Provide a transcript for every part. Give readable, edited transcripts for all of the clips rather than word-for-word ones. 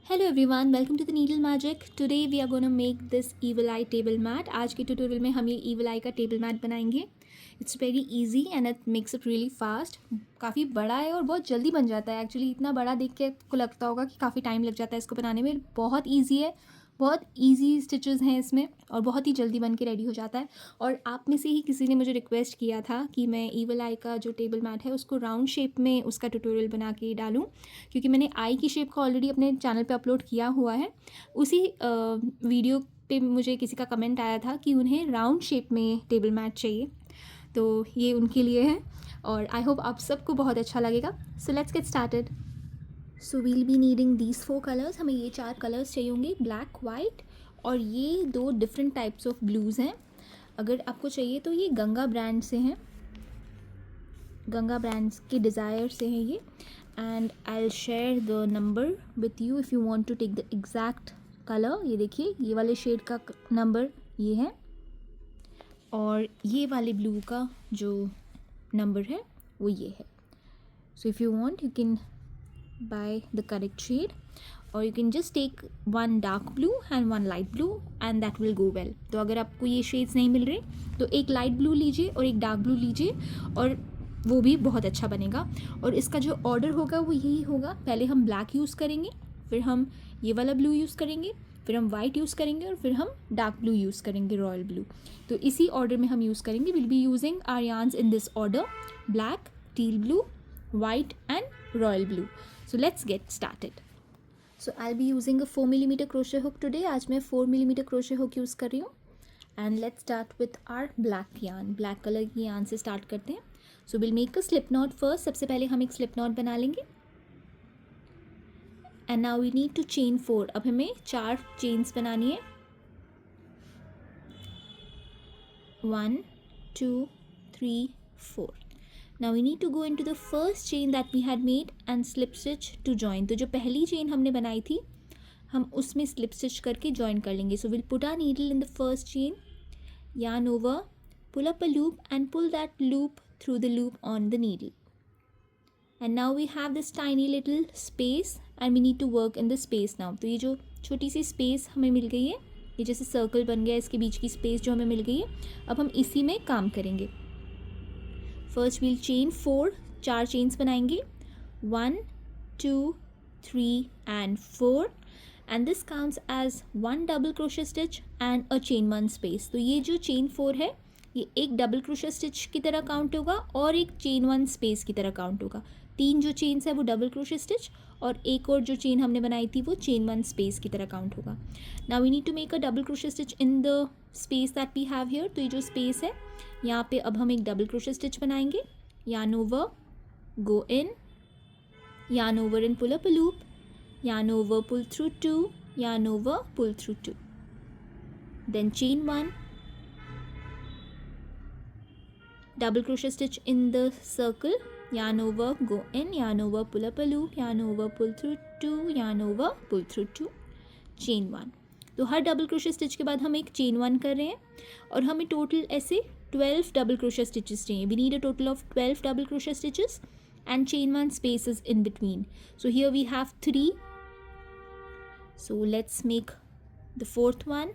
Hello everyone, welcome to the Needle Magic. Today we are going to make this evil eye table mat. आज के tutorial में हम ये evil eye का table mat बनाएंगे. It's very easy and it makes it really fast. काफ़ी बड़ा है और बहुत जल्दी बन जाता है. एक्चुअली इतना बड़ा देख के आपको लगता होगा कि काफ़ी टाइम लग जाता है इसको बनाने में. बहुत ईजी है, बहुत ईजी स्टिचेस हैं इसमें और बहुत ही जल्दी बन के रेडी हो जाता है. और आप में से ही किसी ने मुझे रिक्वेस्ट किया था कि मैं ईवल आई का जो टेबल मैट है उसको राउंड शेप में उसका ट्यूटोरियल बना के डालूं, क्योंकि मैंने आई की शेप को ऑलरेडी अपने चैनल पे अपलोड किया हुआ है. उसी वीडियो पे मुझे किसी का कमेंट आया था कि उन्हें राउंड शेप में टेबल मैट चाहिए, तो ये उनके लिए है और आई होप आप सबको बहुत अच्छा लगेगा. So let's get started. So we'll be needing these 4 colours. हमें ये 4 कलर्स चाहिए होंगे, ब्लैक, वाइट और ये 2 डिफरेंट टाइप्स ऑफ ब्लूज़ हैं. अगर आपको चाहिए तो ये गंगा ब्रांड से हैं, गंगा ब्रांड्स के डिज़ायर से हैं ये. And I will share the number with you if you want to take the exact colour. ये देखिए, ये वाले शेड का नंबर ये है और ये वाले ब्लू का जो नंबर है वो ये है. So if you want you can buy the correct shade or you can just take one dark blue and one light blue and that will go well. तो अगर आपको ये शेड्स नहीं मिल रहे तो एक लाइट ब्लू लीजिए और एक डार्क ब्लू लीजिए और वो भी बहुत अच्छा बनेगा. और इसका जो ऑर्डर होगा वो यही होगा, पहले हम ब्लैक यूज़ करेंगे, फिर हम ये वाला ब्लू यूज़ करेंगे, फिर हम वाइट यूज़ करेंगे और फिर हम डार्क ब्लू यूज़ करेंगे, रॉयल ब्लू. तो इसी ऑर्डर में हम यूज़ करेंगे. Will be using our yarns in this order: black, teal blue, white and royal blue. So let's get started. So I'll be using a 4mm crochet hook today. आज मैं 4mm crochet hook use कर रही हूँ. And let's start with our black yarn. Black color की yarn से start करते हैं. So we'll make a slip knot first. सबसे पहले हम एक slip knot बना लेंगे. And now we need to chain 4. अब हमें 4 chains बनानी है. 1, 2, 3, 4. Now we need to go into the first chain that we had made and slip stitch to join. तो जो पहली chain हमने बनाई थी हम उसमें slip stitch करके join कर लेंगे. So we'll put our needle in the first chain, yarn over, pull up a loop and pull that loop through the loop on the needle. And now we have this tiny little space and we need to work in the space now. तो ये जो छोटी सी space हमें मिल गई है, ये जैसे circle बन गया, इसके बीच की space जो हमें मिल गई है, अब हम इसी में काम करेंगे. फर्स्ट वील चेन 4, 4 चेन्स बनाएंगे. 1, 2, 3 and 4 and this counts as 1 double crochet stitch and a chain 1 space. तो ये जो चेन 4 है ये एक डबल क्रोशे स्टिच की तरह काउंट होगा और एक चेन 1 स्पेस की तरह काउंट होगा. 3 जो चेन्स है वो डबल क्रोशे स्टिच और एक और जो चेन हमने बनाई थी वो चेन 1 स्पेस की तरह काउंट होगा. Now we need to make a double crochet stitch in the space that we have here. तो ये जो स्पेस है यहाँ पे अब हम एक डबल क्रोशे स्टिच बनाएंगे. yarn over, go in, yarn over and pull up a loop, yarn over, pull through 2, yarn over, pull through 2, then chain 1, double crochet stitch in the circle, yarn over, go in, yarn over, pull up a loop, yarn over, pull through 2, yarn over, pull through 2, chain 1. तो हर double crochet stitch के बाद हम एक chain 1 कर रहे हैं और हमें टोटल ऐसे 12 double crochet stitches चाहिए. We need a total of 12 double crochet stitches and chain 1 spaces in between. So here we have 3. So let's make the 4th one.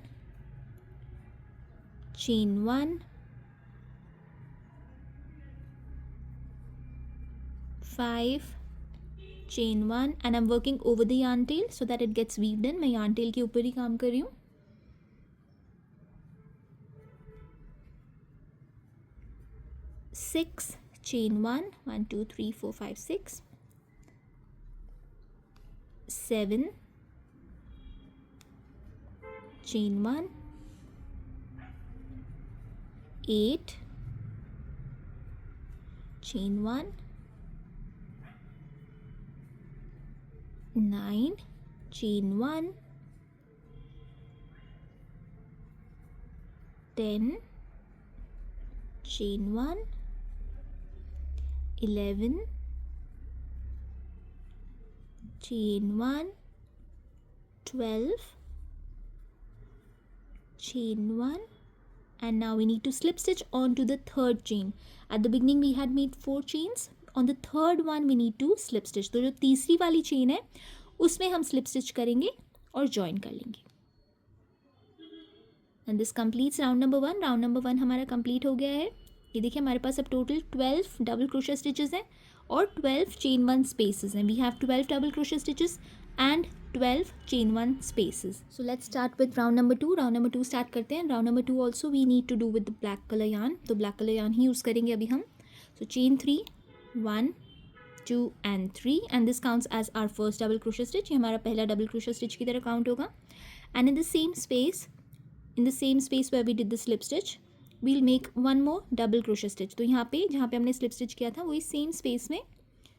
Chain 1, 5, chain 1 and I'm working over the yarn tail so that it gets weaved in. मैं yarn tail के ऊपर ही काम कर रही हूँ. 6, chain 1, 1, 2, 3, 4, 5, 6, 7, chain 1, 8, chain 1, 9, chain 1, 10, chain 1, 11, chain 1, 12, chain 1 and now we need to slip stitch onto the third chain. At the beginning we had made 4 chains. On the third one we need to slip stitch. तो जो तीसरी वाली chain है उसमें हम slip stitch करेंगे और join कर लेंगे। And this completes round number 1। Round number 1 हमारा कंप्लीट हो गया है। ये देखिए हमारे पास अब टोटल 12 डबल क्रोशे स्टिचेस हैं और 12 चेन 1 स्पेसेस हैं। We have 12 double crochet stitches and 12 chain 1 spaces. So let's start with round number 2। Round number 2 start करते हैं। Round number 2 also we need to do with black colour yarn, तो black colour yarn ही use करेंगे अभी हम। So chain 3, 1 2 and 3 and this counts as our first double crochet stitch। ये हमारा पहला डबल क्रोशे स्टिच की तरह काउंट होगा। And in the same space where we did the slip stitch we'll make one more double crochet stitch। तो यहाँ पे जहाँ पे हमने स्लिप स्टिच किया था वही सेम स्पेस में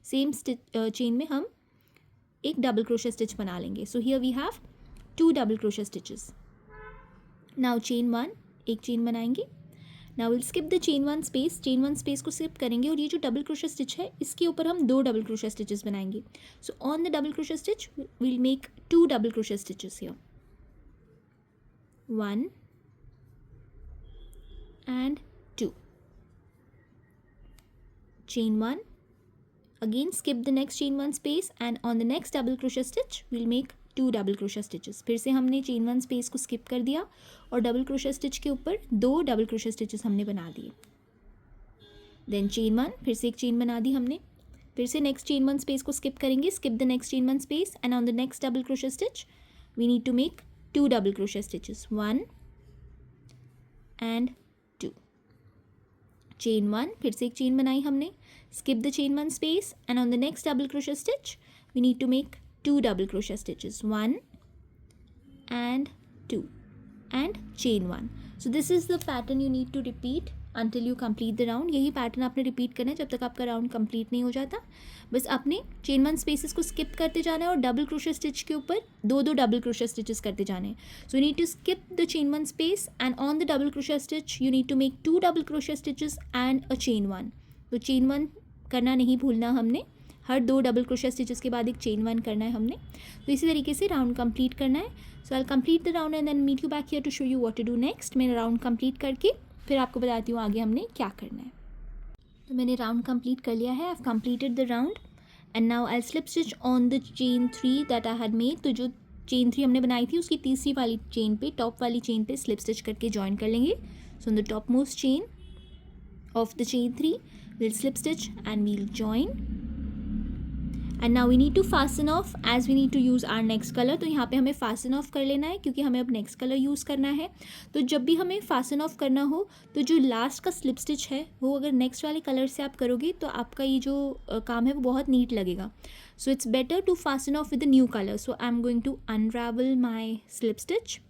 सेम चेन में हम एक डबल क्रोशे स्टिच बना लेंगे। So here we have 2 double crochet stitches. Now chain 1, एक चेन बनाएंगे। Now will skip the chain 1 space, chain 1 space को स्किप करेंगे और ये जो डबल क्रोशे स्टिच है इसके ऊपर हम 2 डबल क्रोशे स्टिचेस बनाएंगे। So on the double crochet stitch will make 2 double crochet stitches here, 1 and 2, chain 1, again skip the next chain 1 space and on the next double crochet stitch we'll make 2 double crochet stitches. फिर से हमने chain 1 space को skip कर दिया और double crochet stitch के ऊपर 2 double crochet stitches हमने बना दिए। देन चेन 1, फिर से एक चेन बना दी हमने। फिर से नेक्स्ट चेन 1 स्पेस को स्किप करेंगे, skip the next chain 1 space and on the next double crochet stitch we need to make 2 double crochet stitches, 1 and 2, chain 1, फिर से एक चेन बनाई हमने, skip the chain 1 space and on the next double crochet stitch we need to make 2 double crochet stitches, 1 and 2 and chain 1। so this is the pattern you need to repeat until you complete the round। यही pattern आपने repeat करना है जब तक आपका round complete नहीं हो जाता। बस आपने चेन 1 स्पेसेस को स्किप करते जाना है और डबल क्रोशे स्टिच के ऊपर 2 डबल क्रोशे स्टिचेस करते जाने हैं। So you need to skip the chain 1 space and on the double crochet stitch you need to make 2 double crochet stitches and a chain 1। तो चेन 1 करना नहीं भूलना हमने, हर 2 डबल क्रोशे स्टिचेस के बाद एक चेन 1 करना है हमने। तो इसी तरीके से राउंड कंप्लीट करना है। So I will complete the round and then meet you back here to show you what to do next. मैंने राउंड कंप्लीट करके फिर आपको बताती हूँ आगे हमने क्या करना है। तो मैंने राउंड कंप्लीट कर लिया है, I have completed the round and now I slip stitch on the chain 3 that I had made. तो जो चेन 3 हमने बनाई थी उसकी तीसरी वाली चेन पे, टॉप वाली चेन पे स्लिप स्टिच करके ज्वाइन कर लेंगे। सो on the top most chain of the chain 3 we'll slip stitch and we'll join and now we need to fasten off as we need to use our next color। तो यहाँ पे हमें fasten off कर लेना है क्योंकि हमें अब next color यूज़ करना है। तो जब भी हमें fasten off करना हो तो जो लास्ट का slip stitch है वो अगर next वाले कलर से आप करोगे तो आपका ये जो काम है वो बहुत नीट लगेगा। So it's better to fasten off with the new color। So I'm going to unravel my slip stitch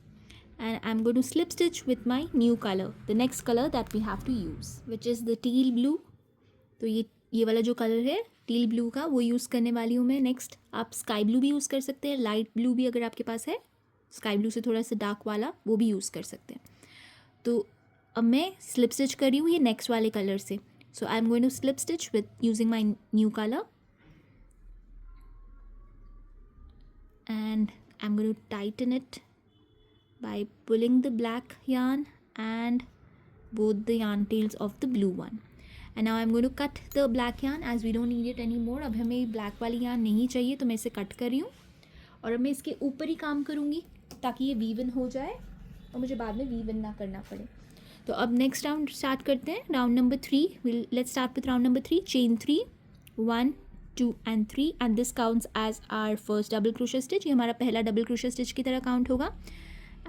and I'm going to slip stitch with my new color, the next color that we have to use which is the teal blue। तो ये वाला जो colour है teal blue का वो use करने वाली हूँ मैं। नेक्स्ट आप स्काई ब्लू भी यूज़ कर सकते हैं, लाइट ब्लू भी अगर आपके पास है, स्काई ब्लू से थोड़ा सा डार्क वाला वो भी यूज़ कर सकते हैं। तो अब मैं स्लिप स्टिच कर रही हूँ ये नेक्स्ट वाले कलर से। So I am going to slip stitch with using my new colour and I am going to tighten it by pulling the black yarn and both the yarn tails of the blue one and now I'm going to cut the black yarn as we don't need it anymore। अब हमें black वाली yarn नहीं चाहिए तो मैं इसे cut कर रही हूँ और अब मैं इसके ऊपर ही काम करूँगी ताकि ये वीवन हो जाए और मुझे बाद में वीवन ना करना पड़े। तो अब नेक्स्ट राउंड स्टार्ट करते हैं, round number 3। Let's start with round number 3, chain 3, 1 2 and 3 and this counts as our first double crochet stitch। ये हमारा पहला डबल क्रोशे स्टिच की तरह काउंट होगा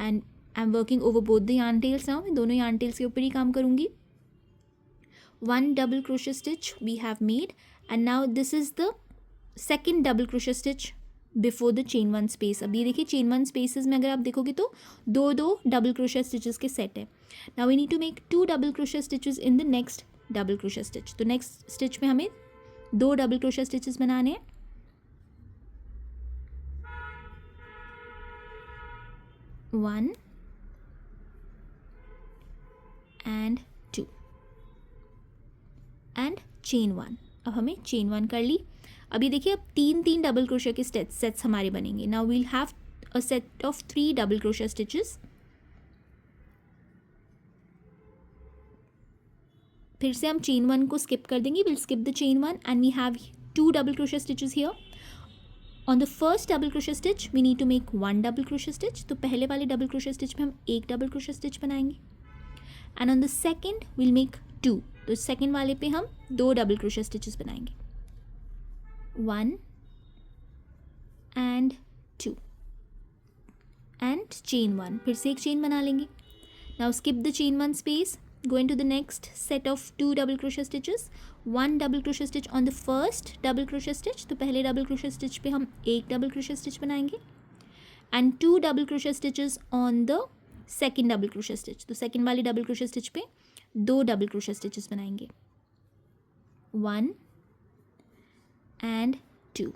and I'm working over both the yarn tails now। मैं दोनों yarn tails के ऊपर ही काम करूँगी। 1 double crochet stitch we have made and now this is the second double crochet stitch before the chain 1 space। अब ये देखिए chain 1 spaces में अगर आप देखोगे तो 2 double crochet stitches के set है। now we need to make 2 double crochet stitches in the next double crochet stitch। तो next stitch में हमें 2 double crochet stitches बनाने हैं। 1 and 2 and chain 1। अब हमें chain 1 कर ली। अभी देखिए अब 3 डबल क्रोशे के सेट्स हमारे बनेंगे। Now we'll have a set of 3 double crochet stitches. फिर से हम chain 1 को स्किप कर देंगे, will skip the chain 1 and we have 2 double crochet stitches here। On the first double crochet stitch we need to make 1 double crochet stitch, तो पहले वाले double crochet stitch पे हम 1 डबल क्रोशे स्टिच बनाएंगे. And on the second will make 2, तो second वाले पे हम 2 डबल क्रोशे स्टिचेस बनाएंगे. 1 एंड 2 एंड चेन 1, फिर से एक चेन बना लेंगे. Now skip the chain 1 space, go into the next set of 2 double crochet stitches. 1 double crochet stitch on the first double crochet stitch, तो पहले double crochet stitch पे हम एक double crochet stitch बनाएंगे. and 2 double crochet stitches on the second double crochet stitch, तो second वाली double crochet stitch पे 2 double crochet stitches बनाएंगे. 1 and 2,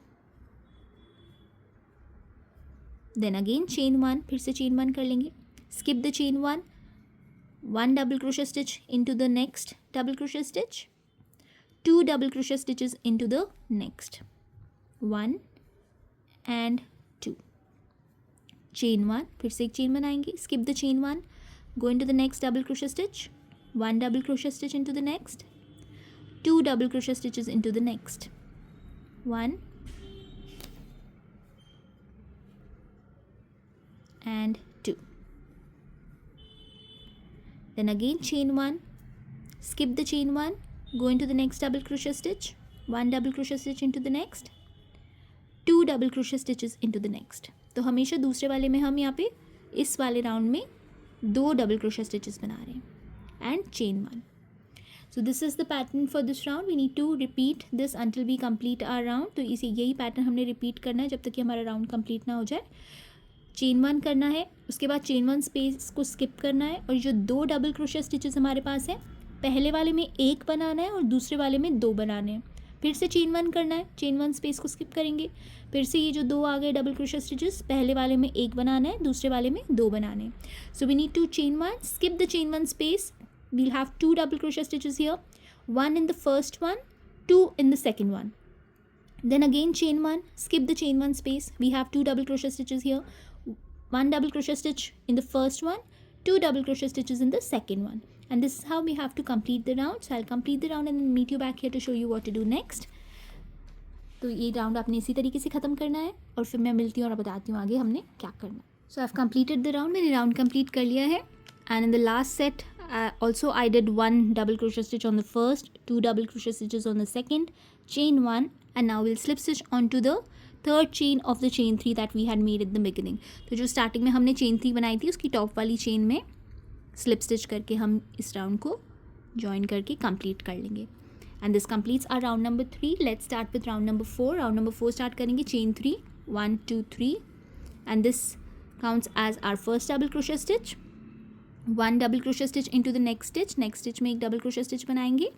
then again chain 1, फिर से chain 1 कर लेंगे. skip the chain 1, 1 double crochet stitch into the next double crochet stitch, 2 double crochet stitches into the next, 1 and 2, chain 1, फिर से एक chain बनाएंगे. skip the chain 1, go into the next double crochet stitch, 1 double crochet stitch into the next, 2 double crochet stitches into the next, 1 and 2. Then again chain 1, skip the chain 1, go into the next double crochet stitch, 1 double crochet stitch into the next, 2 double crochet stitches into the next. तो हमेशा दूसरे वाले में हम यहाँ पे इस वाले राउंड में 2 डबल क्रोशे स्टिचेस बना रहे हैं. And chain 1. So this is the pattern for this round. We need to repeat this until we complete our round. तो इसी यही पैटर्न हमने रिपीट करना है जब तक कि हमारा राउंड कंप्लीट ना हो जाए. चेन 1 करना है, उसके बाद चेन 1 स्पेस को स्किप करना है, और जो 2 डबल क्रोशे स्टिचेस हमारे पास हैं पहले वाले में 1 बनाना है और दूसरे वाले में 2 बनाने हैं. फिर से चेन 1 करना है, चेन 1 स्पेस को स्किप करेंगे, फिर से ये जो 2 आ गए डबल क्रोशे स्टिचेस पहले वाले में 1 बनाना है, दूसरे वाले में 2 बनाने हैं. So we need to chain 1, skip the chain 1 space, we'll have 2 double crochet stitches here, 1 in the first one, 2 in the second one. Then again chain 1, skip the chain 1 space, we have 2 double crochet stitches here, 1 double crochet stitch in the first one, 2 double crochet stitches in the second one. And this is how we have to complete the round. So I'll complete the round and then meet you back here to show you what to do next. तो ये round आपने इसी तरीके से ख़त्म करना है और फिर मैं मिलती हूँ और बताती हूँ आगे हमने क्या करना है. So I have completed the round. मैंने राउंड कंप्लीट कर लिया है. And in the last set also I did 1 double crochet stitch on the first, 2 double crochet stitches on the second, chain 1, and now we'll slip stitch onto the third chain of the chain 3 that we had made at the beginning. तो जो starting में हमने chain 3 बनाई थी उसकी top वाली chain में slip stitch करके हम इस राउंड को join करके complete कर लेंगे. And this completes our round number 3. Let's start with round number 4. Round number 4 start करेंगे chain 3, 1 2 3, and this counts as our first double crochet stitch. 1 double crochet stitch into the next stitch में एक double crochet stitch बनाएंगे.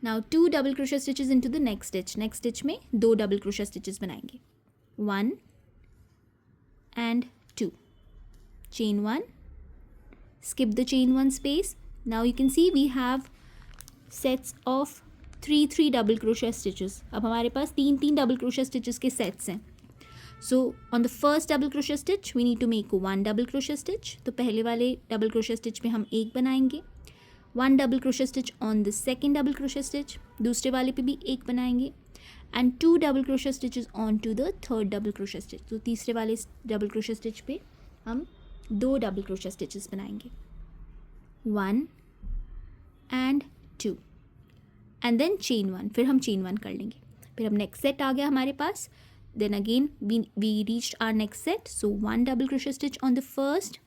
Now 2 double crochet stitches into the next stitch में 2 double crochet stitches बनाएंगे. 1 and 2, chain 1, skip the chain 1 space. Now you can see we have sets of 3 double crochet stitches. अब हमारे पास 3 double crochet stitches के sets हैं. So on the first double crochet stitch we need to make 1 double crochet stitch. तो पहले वाले double crochet stitch पे हम 1 बनाएंगे. 1 double crochet stitch on the second double crochet stitch, दूसरे वाले पे भी 1 बनाएंगे. And 2 double crochet stitches on to the third double crochet stitch. तो तीसरे वाले double crochet stitch पे हम 2 double crochet stitches बनाएंगे. 1 and 2, and then chain 1. फिर हम chain 1 कर लेंगे. फिर अब next set आ गया हमारे पास. Then again we reached our next set. So 1 double crochet stitch on the first,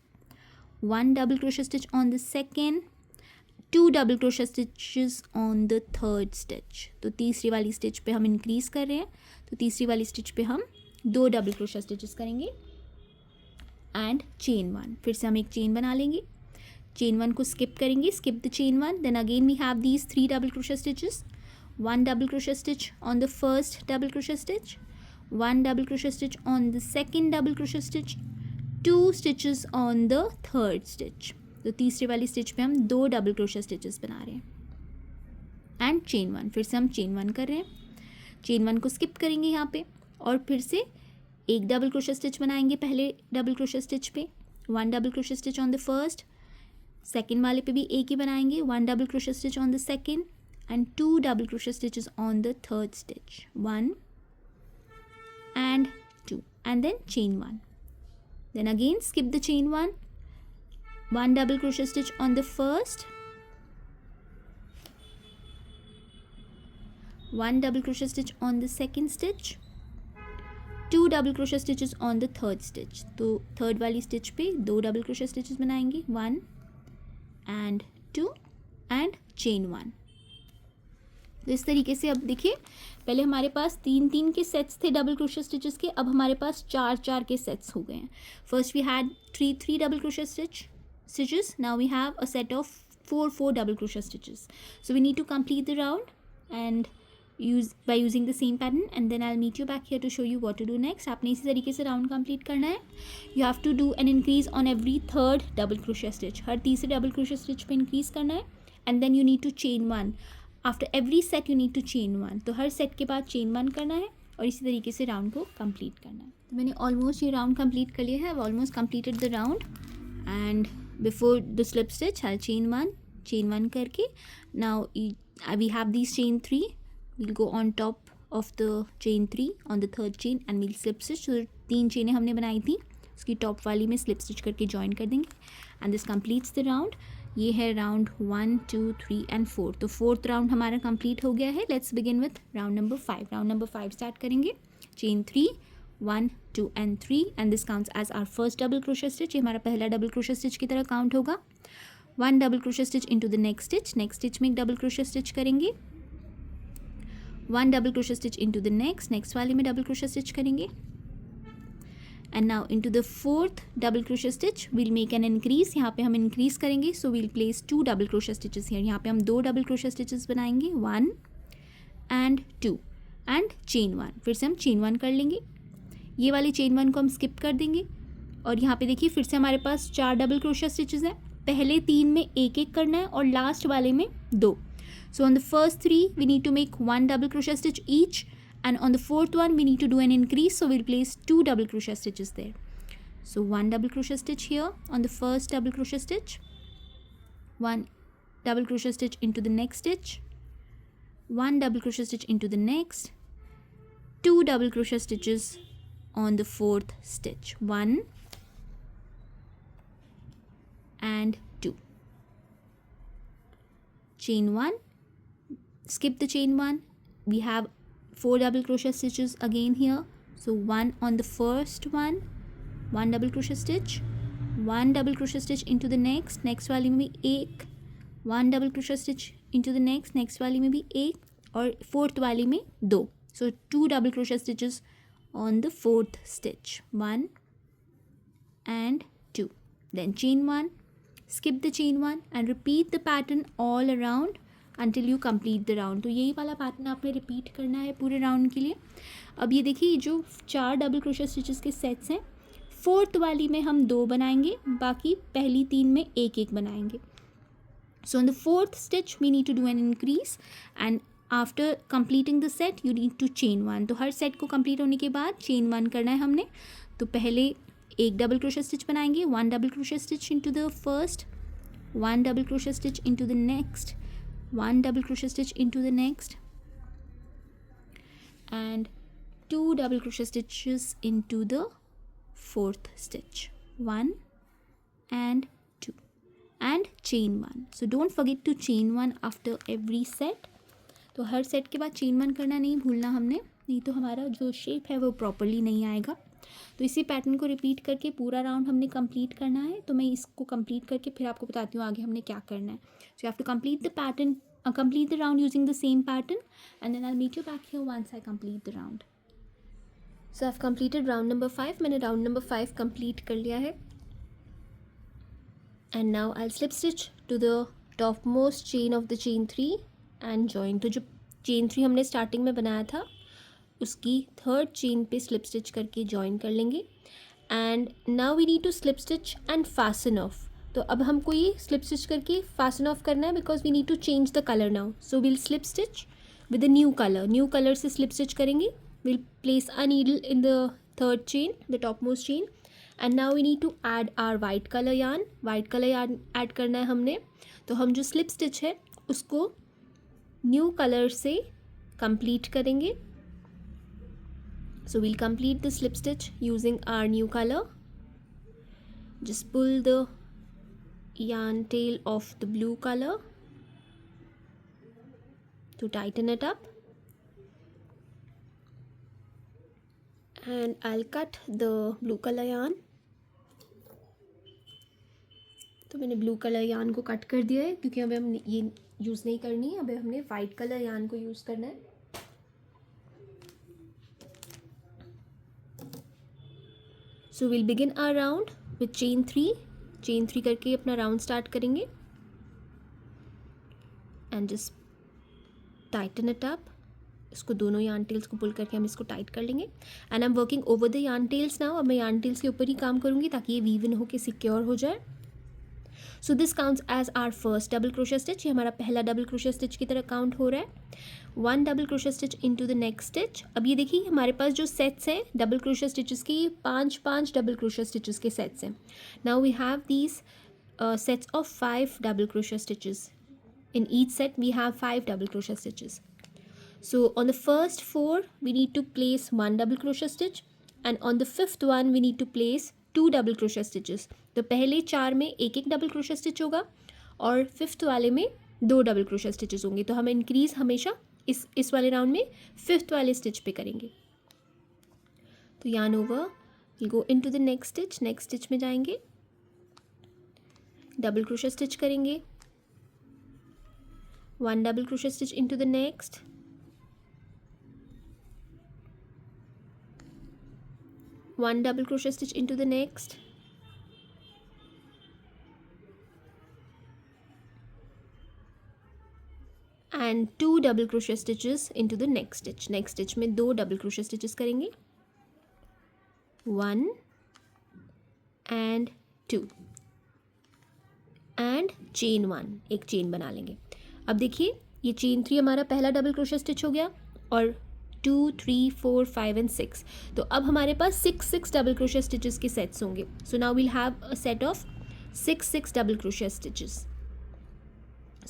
1 double crochet stitch on the second, 2 double crochet stitches on the third stitch. तो तीसरी वाली stitch पे हम increase कर रहे हैं. तो तीसरी वाली stitch पे हम 2 double crochet stitches करेंगे and chain 1. फिर से हम एक chain बना लेंगे. chain 1 को skip करेंगे, skip the chain 1. Then again we have these 3 double crochet stitches. 1 double crochet stitch on the first double crochet stitch, 1 double crochet stitch on the second double crochet stitch, 2 stitches on the third stitch. तो तीसरी वाली stitch पे हम 2 double crochet stitches बना रहे हैं. And chain 1. फिर से हम चेन 1 कर रहे हैं. चेन 1 को स्किप करेंगे यहाँ पे और फिर से एक डबल क्रोशे स्टिच बनाएंगे पहले डबल क्रोशे स्टिच पे. 1 double crochet stitch on the first, second वाले पे भी एक ही बनाएंगे. 1 double crochet stitch on the second and 2 double crochet stitches on the third stitch, 1 and 2, and then chain 1. Then again skip the chain 1 double crochet stitch on the first, 1 double crochet stitch on the second stitch, 2 double crochet stitches on the third stitch. तो third वाली stitch पे 2 double crochet stitches बनाएंगे, 1 and 2 and chain 1. तो इस तरीके से अब देखिए, पहले हमारे पास 3 के सेट्स थे डबल क्रोशे स्टिचेस के, अब हमारे पास 4 के सेट्स हो गए हैं. First we had 3 double crochet stitches. Now we have a set of 4 double crochet stitches. So we need to complete the round and by using the same pattern, and then I'll meet you back here to show you what to do next. आपने इसी तरीके से round complete करना है. You have to do an increase on every third double crochet stitch. हर तीसरे double crochet stitch पे increase करना है, and then you need to chain 1. After every set you need to chain 1. तो हर set के बाद chain 1 करना है और इसी तरीके से राउंड को कंप्लीट करना है. तो मैंने ऑलमोस्ट ये राउंड कंप्लीट कर लिया है. I've almost completed the round, and before the slip stitch I'll chain 1 करके, now we have these chain 3. We'll go on top of the chain 3 on the third chain and we'll slip stitch. तो 3 चेनें हमने बनाई थी, उसकी top वाली में slip stitch करके join कर देंगे, and this completes the round. ये है राउंड 1 2 3 एंड 4. तो फोर्थ राउंड हमारा कंप्लीट हो गया है. Let's begin with round number 5. Round number 5 start करेंगे. Chain 3 1 2 and 3 and this counts as our first double crochet stitch. ये हमारा पहला डबल क्रोशे स्टिच की तरह काउंट होगा. 1 double crochet stitch into the next stitch में एक डबल क्रोशे स्टिच करेंगे, 1 double crochet stitch into the next वाले में डबल क्रोशे स्टिच करेंगे, and now into the fourth double crochet stitch will make an increase. यहाँ पे हम increase करेंगे, so will place 2 double crochet stitches here. यहाँ पे हम 2 डबल क्रोशे स्टिचेस बनाएंगे, 1 and 2 एंड चेन 1. फिर से हम चेन 1 कर लेंगे. ये वाली चेन 1 को हम स्किप कर देंगे और यहाँ पे देखिए फिर से हमारे पास 4 डबल क्रोशे स्टिचेस हैं. पहले 3 में एक करना है और लास्ट वाले में 2. So on the first 3 we need to make 1 double crochet stitch each, and on the fourth one we need to do an increase, so we'll place 2 double crochet stitches there. So 1 double crochet stitch here on the first double crochet stitch, 1 double crochet stitch into the next stitch, 1 double crochet stitch into the next, 2 double crochet stitches on the fourth stitch, 1 and 2, chain 1, skip the chain 1. We have 4 double crochet stitches again here, so 1 on the first one, 1 double crochet stitch, 1 double crochet stitch into the next वाली में भी एक, 1 double crochet stitch into the next वाली में भी एक, और fourth वाली में 2. So 2 double crochet stitches on the fourth stitch, 1 and 2, then chain 1, skip the chain 1 and repeat the pattern all around until you complete the round. तो यही वाला पैटर्न आपने रिपीट करना है पूरे राउंड के लिए. अब ये देखिए, जो 4 डबल क्रोशे स्टिचेस के सेट्स हैं, फोर्थ वाली में हम 2 बनाएंगे, बाकी पहली 3 में एक बनाएंगे. So on the fourth stitch we need to do an increase, and after completing the set you need to chain 1. तो हर सेट को कंप्लीट होने के बाद चेन 1 करना है हमने. तो पहले एक डबल क्रोशे स्टिच बनाएंगे, 1 double crochet stitch into the first, 1 double crochet stitch into the next, 1 double crochet stitch into the next, and 2 double crochet stitches into the fourth stitch, 1 and 2, and chain 1. So don't forget to chain 1 after every set. तो हर set के बाद chain 1 करना नहीं भूलना हमने, नहीं तो हमारा जो शेप है वो प्रॉपरली नहीं आएगा. तो इसी पैटर्न को रिपीट करके पूरा राउंड हमने कंप्लीट करना है. तो मैं इसको कंप्लीट करके फिर आपको बताती हूँ आगे हमने क्या करना है. So you have to complete the pattern, complete the round using the same pattern, and then I'll meet you back here once I complete the round. So I've completed round number 5. मैंने round number 5 complete कर लिया है, and now I'll slip stitch to the topmost chain of the chain 3 and join. तो जो chain 3 हमने starting में बनाया था उसकी थर्ड चेन पे स्लिप स्टिच करके ज्वाइन कर लेंगे, and now we need to slip stitch and fasten off. तो अब हमको ये स्लिप स्टिच करके फासन ऑफ करना है, because we need to change the colour now. So will slip stitch with the new colour से स्लिप स्टिच करेंगे. Will place a needle in the third chain, the top most chain, and now we need to add our white colour yarn add करना है हमने. तो हम जो slip stitch है उसको न्यू कलर से कंप्लीट करेंगे. So we'll complete the slip stitch using our new color. Just pull the yarn tail of the blue color to tighten it up, and I'll cut the blue color yarn. तो मैंने blue colour yarn को cut कर दिया है क्योंकि अभी हम ये यूज़ नहीं करनी है. अभी हमने वाइट कलर यार्न को यूज़ करना है. So will begin our round with chain 3 करके अपना राउंड स्टार्ट करेंगे. And just tighten it up. इसको दोनों यार्न टेल्स को पुल करके हम इसको टाइट कर लेंगे. And I am working over the yarn tails now. अब मैं यार्न टेल्स के ऊपर ही काम करूँगी ताकि ये वीव इन होकर सिक्योर हो जाए. So this counts as our first double crochet stitch. ये हमारा पहला डबल क्रोशे स्टिच की तरह काउंट हो रहा है. 1 double crochet stitch into the next stitch. अब ये देखिए हमारे पास जो सेट्स हैं डबल क्रोशे स्टिचेस की, ये 5 डबल क्रोशे स्टिचेस के सेट्स हैं. Now we have these sets of 5 double crochet stitches. In each set we have 5 double crochet stitches. So on the first 4 we need to place 1 double crochet stitch, and on the 5th one we need to place 2 double crochet stitches. तो पहले 4 में एक double crochet stitch होगा और 5th वाले में 2 double crochet stitches होंगे. तो हम इंक्रीज हमेशा इस वाले राउंड में 5th वाले स्टिच पे करेंगे. तो yarn over, we'll go into the next stitch. Next stitch में जाएंगे, डबल क्रोशे स्टिच करेंगे, 1 double crochet stitch into the next, 1 double crochet stitch into the next, and 2 double crochet stitches into the next stitch. next stitch में 2 double crochet stitches करेंगे, 1 and 2, and chain 1, एक chain बना लेंगे. अब देखिए ये chain 3 हमारा पहला डबल क्रोशे स्टिच हो गया, और 2, 3, 4, 5 and 6. तो अब हमारे पास 6 डबल क्रोशे स्टिचेस के सेट्स होंगे. So now we'll have a set of 6 double crochet stitches.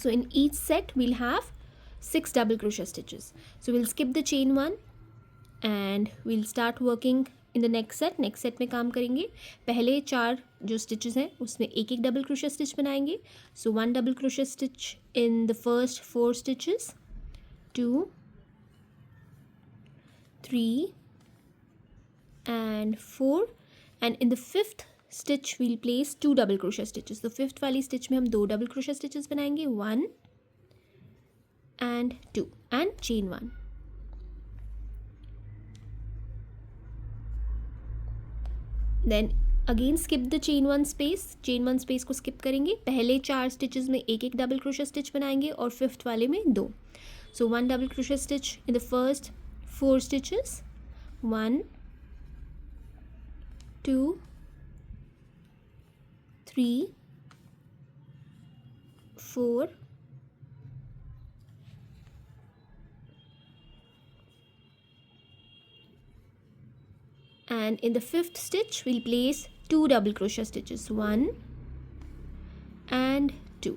So in each set we'll have 6 double crochet stitches. So we'll skip the chain 1 and we'll start working in the next set. Next set में काम करेंगे. पहले 4 जो stitches हैं उसमें एक double crochet stitch बनाएंगे. सो 1 double crochet stitch in the first 4 stitches, 2, 3 and 4, and in the 5th stitch we'll place 2 double crochet stitches. तो 5th वाली stitch में हम 2 double crochet stitches बनाएंगे, 1 and 2, and chain 1. Then again skip the chain 1 space. chain 1 space को skip करेंगे. पहले 4 stitches में एक double crochet stitch बनाएंगे और 5th वाले में 2. So 1 double crochet stitch in the first 4 stitches, 1, 2, 3, 4, and in the 5th stitch we'll place 2 double crochet stitches, 1 and 2,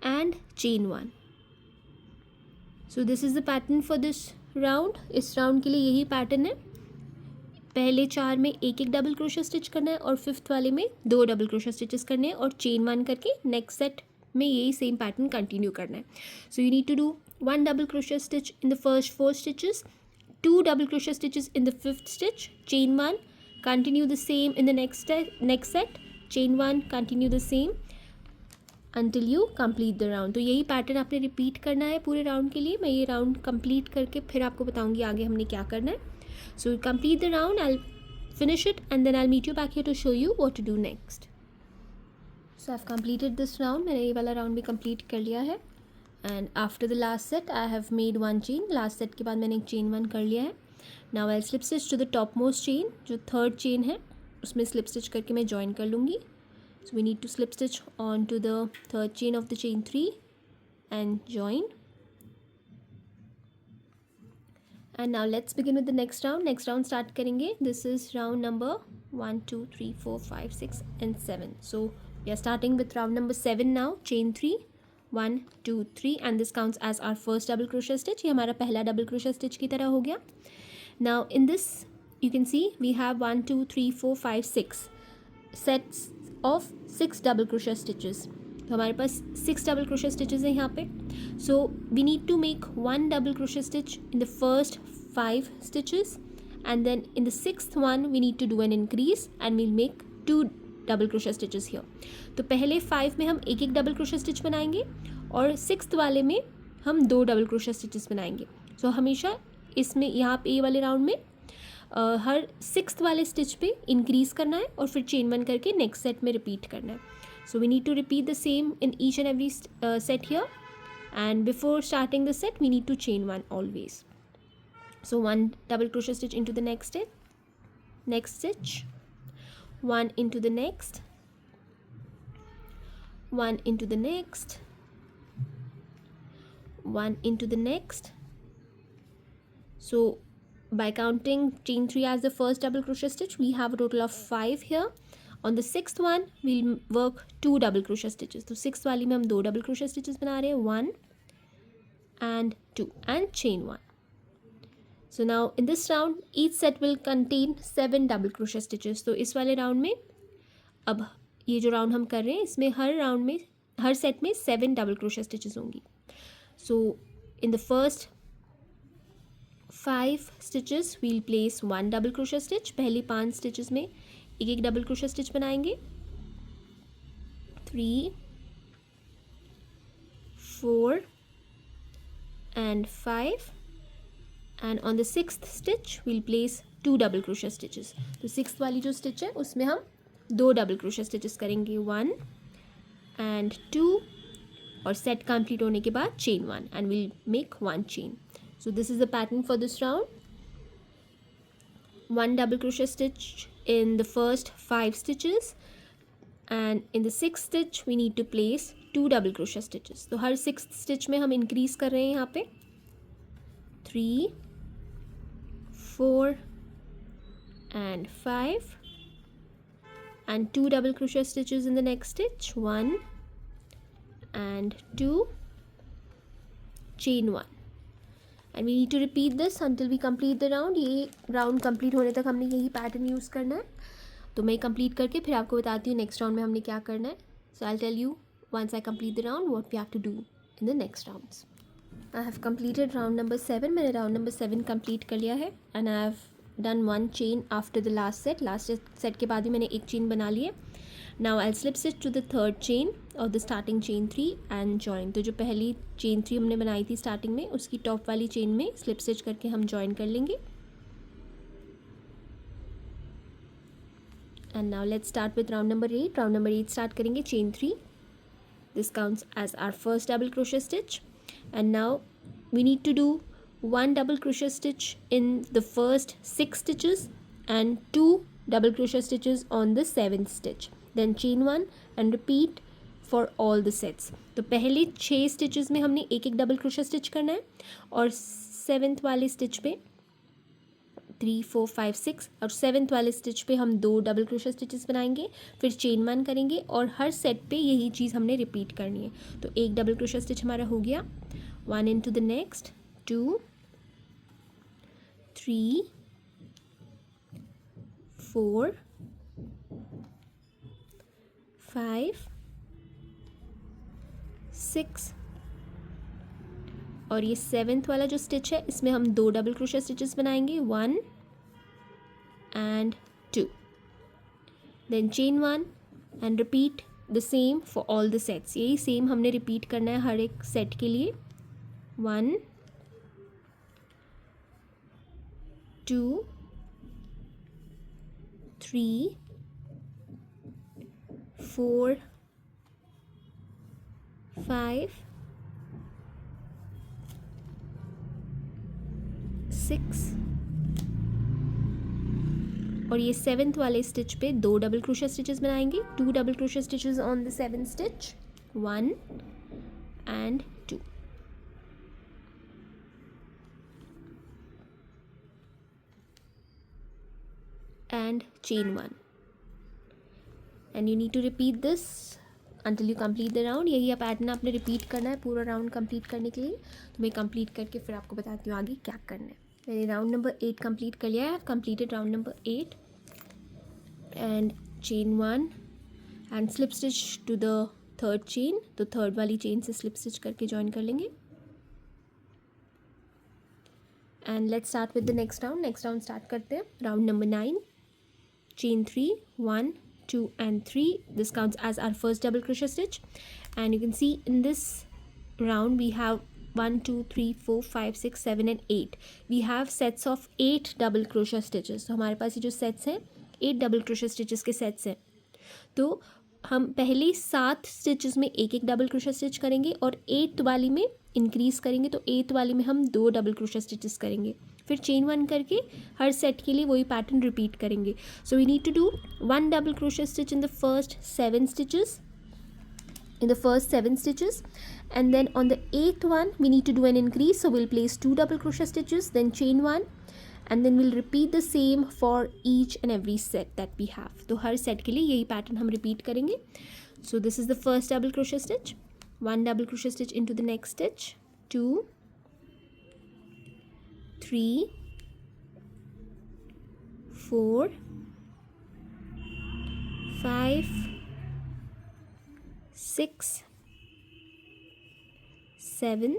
and chain 1. So this is the pattern for this round. इस round के लिए यही pattern है. पहले 4 में एक double crochet stitch करना है और 5th वाले में 2 डबल क्रोशे स्टिचेस करने हैं और चेन 1 करके नेक्स्ट सेट में यही सेम पैटर्न कंटिन्यू करना है. So you need to do 1 double crochet stitch in the first 4 stitches, 2 double crochet stitches in the 5th stitch, chain 1, continue the same in the next set, chain 1, continue the same until you complete the round. तो यही pattern आपने repeat करना है पूरे round के लिए. मैं ये राउंड कंप्लीट करके फिर आपको बताऊंगी आगे हमने क्या करना है. So complete the round, I finish it and then I meet you back here to show you what to do next. So I have completed this round. मैंने ये वाला राउंड भी कंप्लीट कर लिया है. And after the last set I have made 1 chain. Last set के बाद मैंने एक चेन 1 कर लिया है. Now I slip stitch to the top most chain. जो 3rd चेन है उसमें स्लिप स्टिच करके मैं ज्वाइन कर लूँगी. So we need to slip stitch onto the 3rd chain of the chain 3 and join. And now let's begin with the next round. Next round start करेंगे. This is round number 1, 2, 3, 4, 5, 6 and 7. So we are starting with round number 7 now. Chain 3, 1 2 3 and this counts as our first double crochet stitch. ये हमारा पहला double crochet stitch की तरह हो गया. Now in this you can see we have 1 2 3 4 5 6 sets of 6 double crochet stitches. तो हमारे पास 6 डबल क्रोशे स्टिचेस हैं यहाँ पे. So we need to make 1 double crochet stitch in the first 5 stitches and then in the 6th one we need to do an increase and we'll make 2 double crochet stitches here. तो पहले 5 में हम एक एक double crochet stitch बनाएंगे और 6th वाले में हम 2 डबल क्रोशे स्टिचेस बनाएंगे. सो हमेशा इसमें यहाँ पे ये वाले राउंड में हर 6th वाले स्टिच पे इंक्रीज़ करना है और फिर चेन 1 करके नेक्स्ट सेट में रिपीट करना है. So we need to repeat the same in each and every set here and before starting the set we need to chain 1 always. So 1 double crochet stitch into the next stitch, 1 into the next, 1 into the next, 1 into the next. So by counting chain 3 as the first double crochet stitch, we have a total of 5 here. On the 6th one we'll work 2 double crochet stitches. तो 6th वाली में हम 2 double crochet stitches बना रहे हैं, 1 and 2 and chain 1. So now in this round each set will contain 7 double crochet stitches. तो इस वाले राउंड में अब ये जो राउंड हम कर रहे हैं इसमें हर राउंड में हर सेट में 7 डबल क्रोशे स्टिचेस होंगी. So in the first 5 stitches we'll place 1 double crochet stitch. पहली 5 स्टिचेस में एक एक डबल क्रोशे स्टिच बनाएंगे. 3 4 and 5 and on the 6th stitch we'll place 2 double crochet stitches. तो 6th वाली जो स्टिच है उसमें हम 2 डबल क्रोशे स्टिचेस करेंगे, 1 and 2 और सेट कंप्लीट होने के बाद chain 1 and we'll make 1 chain. So this is the pattern for this round. 1 double crochet stitch in the first 5 stitches and in the 6th stitch we need to place 2 double crochet stitches. तो हर 6th stitch में हम increase कर रहे हैं यहाँ पे 3 4 and 5 and 2 double crochet stitches in the next stitch, 1 and 2, chain 1 and we need to repeat this until we complete the round. ये round complete होने तक हमने यही pattern use करना है. तो मैं कंप्लीट करके फिर आपको बताती हूँ नेक्स्ट राउंड में हमने क्या करना है. So I tell you once I complete the round what we have to do in the next rounds. I have completed round number 7. मैंने round number 7 complete कर लिया है and I have done 1 chain after the last set. Last set के बाद ही मैंने एक chain बना ली है. Now I'll slip stitch to the third chain of the starting chain 3 and join. तो जो पहली chain 3 हमने बनाई थी starting में उसकी top वाली chain में slip stitch करके हम join कर लेंगे. And now let's start with round number 8. Round number 8 start करेंगे chain 3. This counts as our first double crochet stitch and now we need to do 1 double crochet stitch in the first 6 stitches and 2 double crochet stitches on the 7th stitch, then chain 1 and repeat for all the sets. तो पहले 6 stitches में हमने एक एक double crochet stitch करना है और 7th वाले stitch पे 3 4 5 6 और 7th वाले स्टिच पे हम 2 डबल क्रोशे स्टिचेस बनाएंगे, फिर चेन 1 करेंगे और हर सेट पे यही चीज़ हमने रिपीट करनी है. तो एक डबल क्रोशे स्टिच हमारा हो गया, 1 इनटू द नेक्स्ट, 2 3 4 5 6 और ये 7th वाला जो स्टिच है इसमें हम 2 डबल क्रोशे स्टिचेस बनाएंगे, 1 and 2, then chain 1 and repeat the same for all the sets. यही सेम हमने रिपीट करना है हर एक सेट के लिए. 1 2 3 4 5 6 और ये 7th वाले स्टिच पे 2 डबल क्रोशे स्टिचेस बनाएंगे, 2 double crochet stitches on the 7th stitch, 1 and 2. And chain 1 and you need to repeat this until you complete the round. यही पैटर्न आपने रिपीट करना है पूरा राउंड कंप्लीट करने के लिए. तो मैं कंप्लीट करके फिर आपको बताती हूँ आगे क्या करना है. मैंने राउंड नंबर 8 कंप्लीट कर लिया है. I have completed round number 8 and chain 1 and slip stitch to the third chain. तो थर्ड वाली चेन से स्लिप स्टिच करके ज्वाइन कर लेंगे. And let's start with the next round. Next round start करते हैं. Round number 9, chain 3, 1, 2 and 3. This counts as our first double crochet stitch, and you can see in this round we have 1 2 3 4 5 6 7 and 8. We have sets of 8 double crochet stitches. तो हमारे पास ये जो sets हैं 8 double crochet stitches के sets हैं. तो हम पहले 7 स्टिचेस में एक एक डबल क्रोशा स्टिच करेंगे और 8th वाली में इंक्रीज करेंगे. तो 8th वाली में हम 2 डबल क्रोशा स्टिचेस करेंगे. फिर चेन 1 करके हर सेट के लिए वही पैटर्न रिपीट करेंगे. So we need to do 1 double crochet stitch in the first 7 stitches, and then on the 8th one we need to do an increase. So we'll place 2 double crochet stitches, then chain 1, and then we'll repeat the same for each and every set that we have. तो हर set के लिए यही pattern हम repeat करेंगे. So this is the first double crochet stitch, 1 double crochet stitch into the next stitch, 2 3 4 5 6 7,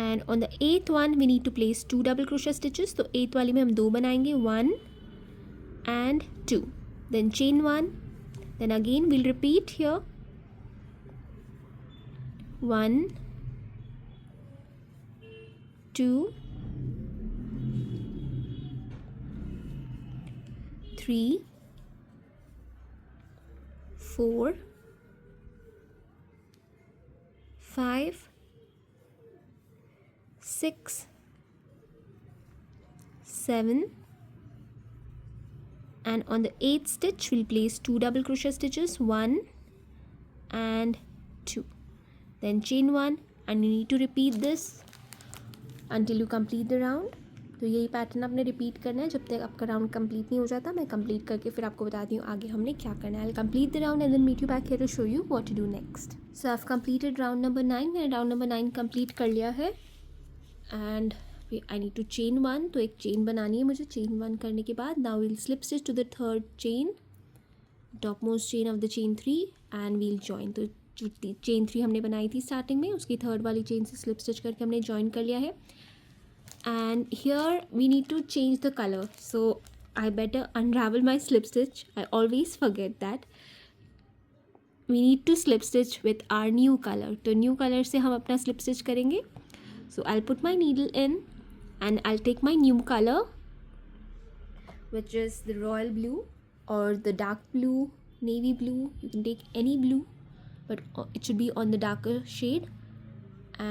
and on the 8th one we need to place 2 double crochet stitches. तो 8th वाली में हम 2 बनाएंगे, 1 and 2, then chain 1, then again we'll repeat here 1 2 3 4 5 6 7, and on the 8th stitch we'll place 2 double crochet stitches, 1 and 2, then chain 1, and you need to repeat this until you complete the round. तो यही pattern आपने repeat करना है जब तक आपका round complete नहीं हो जाता. मैं कंप्लीट करके फिर आपको बताती हूँ आगे हमने क्या करना है. I complete the round and then meet you back here to show you what to do next. So I have completed round number 9. मैंने राउंड नंबर 9 कंप्लीट कर लिया है and I need to chain 1. तो एक chain बनानी है मुझे. Chain 1 करने के बाद now we'll slip stitch to the third chain, top most chain of the chain 3, and we'll join. तो चेन 3 हमने बनाई थी स्टार्टिंग में, उसकी थर्ड वाली चेन से स्लिप स्टिच करके हमने जॉइन कर लिया है. And here we need to change the color, so I better unravel my slip stitch. I always forget that we need to slip stitch with our new color. तो new color से हम अपना slip stitch करेंगे. So I'll put my needle in and I'll take my new color, which is the royal blue or the dark blue, navy blue. You can take any blue, but it should be on the darker shade,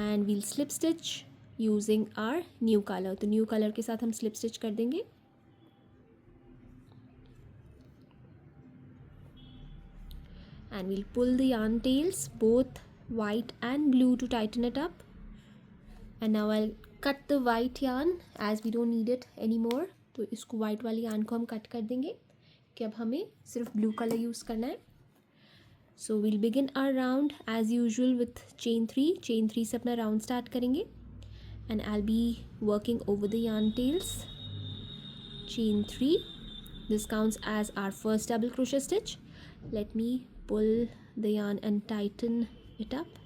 and we'll slip stitch using our new color. तो new color के साथ हम slip stitch कर देंगे. And we'll pull the yarn tails, both white and blue, to tighten it up. And now I'll cut the white yarn as we don't need it anymore. तो इसको white वाली yarn को हम cut कर देंगे कि अब हमें सिर्फ blue color use करना है. So we'll begin our round as usual with chain 3. chain 3 से अपना round start करेंगे. And I'll be working over the yarn tails. Chain 3. This counts as our first double crochet stitch. Let me pull the yarn and tighten it up.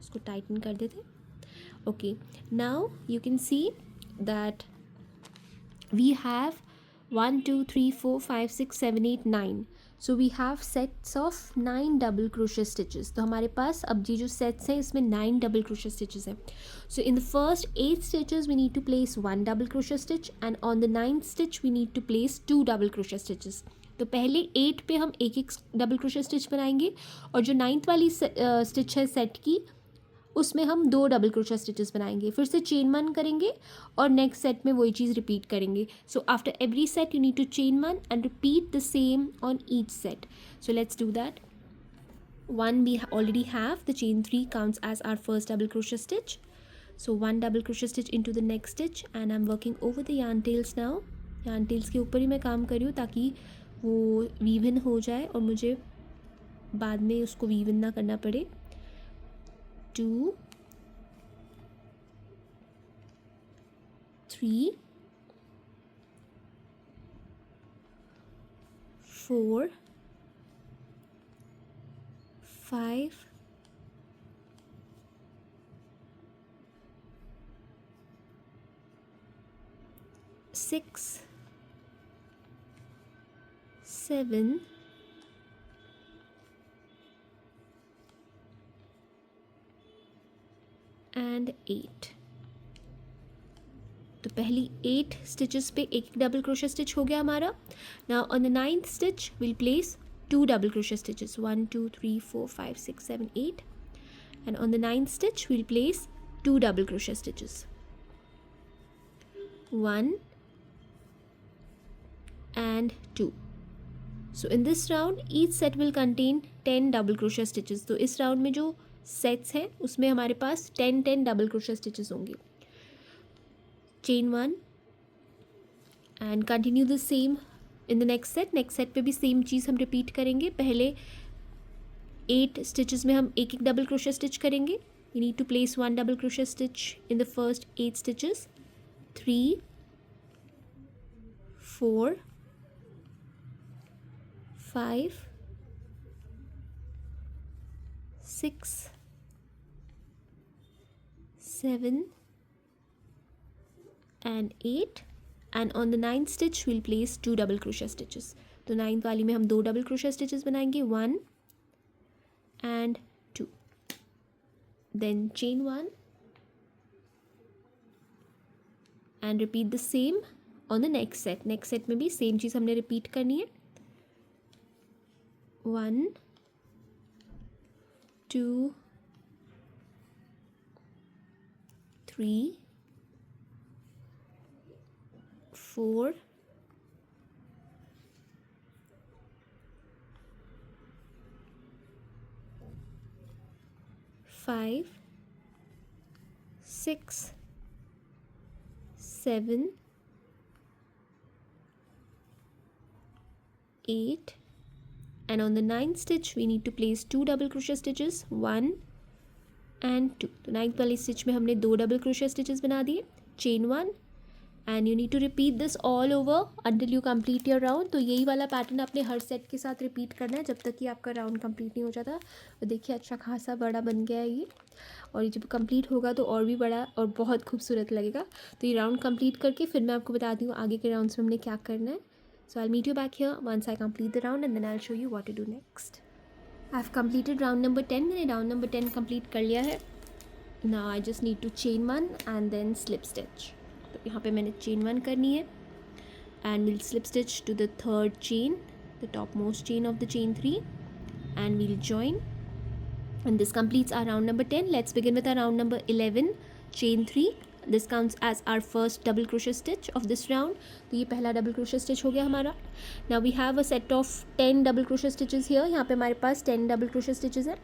इसको tighten कर देते. Okay. Now you can see that we have 1 2 3 4 5 6 7 8 9. So we have sets of 9 double crochet stitches. तो हमारे पास अब ये जो sets हैं इसमें 9 double crochet stitches हैं. So in the first 8 stitches we need to place 1 double crochet stitch, and on the 9th stitch we need to place 2 double crochet stitches. तो पहले 8 पे हम एक एक डबल क्रोशे स्टिच बनाएंगे और जो 9th वाली स्टिच है सेट की उसमें हम 2 डबल क्रोशा स्टिचेस बनाएंगे. फिर से चेन 1 करेंगे और नेक्स्ट सेट में वही चीज़ रिपीट करेंगे. So after every set you need to chain 1 and repeat the same on each set. So let's do that. 1 we already have. The chain 3 counts as our first double crochet stitch. So 1 double crochet stitch into the next stitch and I'm working over the yarn tails now. yarn tails के ऊपर ही मैं काम कर रही हूँ ताकि वो weave इन हो जाए और मुझे बाद में उसको वीव इन ना करना पड़े. 2 3 4 5 6 7 and 8. तो पहली 8 स्टिचेस पे एक डबल क्रोशे स्टिच हो गया हमारा. Now on the 9th stitch will place 2 double crochet stitches. 1 2 3 4 5 6 7 8. And on the 9th stitch we'll place 2 double crochet stitches. 1 and 2. So in this round each set will contain 10 double crochet stitches. तो इस round में जो sets हैं उसमें हमारे पास 10 double crochet stitches होंगे. Chain 1 and continue the same in the next set. Next set पे भी सेम चीज़ हम रिपीट करेंगे. पहले 8 स्टिचेस में हम एक डबल क्रोशे स्टिच करेंगे. You need to place 1 double crochet stitch in the first 8 stitches. 3 4 5 6 7 and 8. And on the 9th stitch we'll place 2 double crochet stitches. तो 9th वाली में हम 2 double crochet stitches बनाएंगे. 1 and 2. Then chain 1 and repeat the same on the next set. Next set में भी same चीज़ हमने repeat करनी है. 1 2 3 4 5 6 7 8. And on the 9th stitch we need to place 2 double crochet stitches. 1 and 2. तो 9th वाली stitch में हमने 2 डबल क्रोशे स्टिचेस बना दिए. Chain 1 and you need to repeat this all over until you complete your round. तो यही वाला pattern अपने हर सेट के साथ रिपीट करना है जब तक कि आपका राउंड कंप्लीट नहीं हो जाता. और देखिए अच्छा खासा बड़ा बन गया है ये, और ये जब कंप्लीट होगा तो और भी बड़ा और बहुत खूबसूरत लगेगा. तो ये राउंड कंप्लीट करके फिर मैं आपको बताती हूँ आगे के राउंड्स में हमने क्या करना है. So I'll meet you back here once I complete the round and then I'll show you what to do next. I've completed round number 10. मैंने round number 10 complete कर लिया है. Now I just need to chain 1 and then slip stitch. तो यहाँ पे मैंने chain 1 करनी है and we'll slip stitch to the third chain, the topmost chain of the chain 3, and we'll join. And this completes our round number 10. Let's begin with our round number 11, chain 3. This counts as our first double crochet stitch of this round. तो ये पहला double crochet stitch हो गया हमारा. Now we have a set of 10 double crochet stitches here. यहाँ पे हमारे पास 10 double crochet stitches हैं.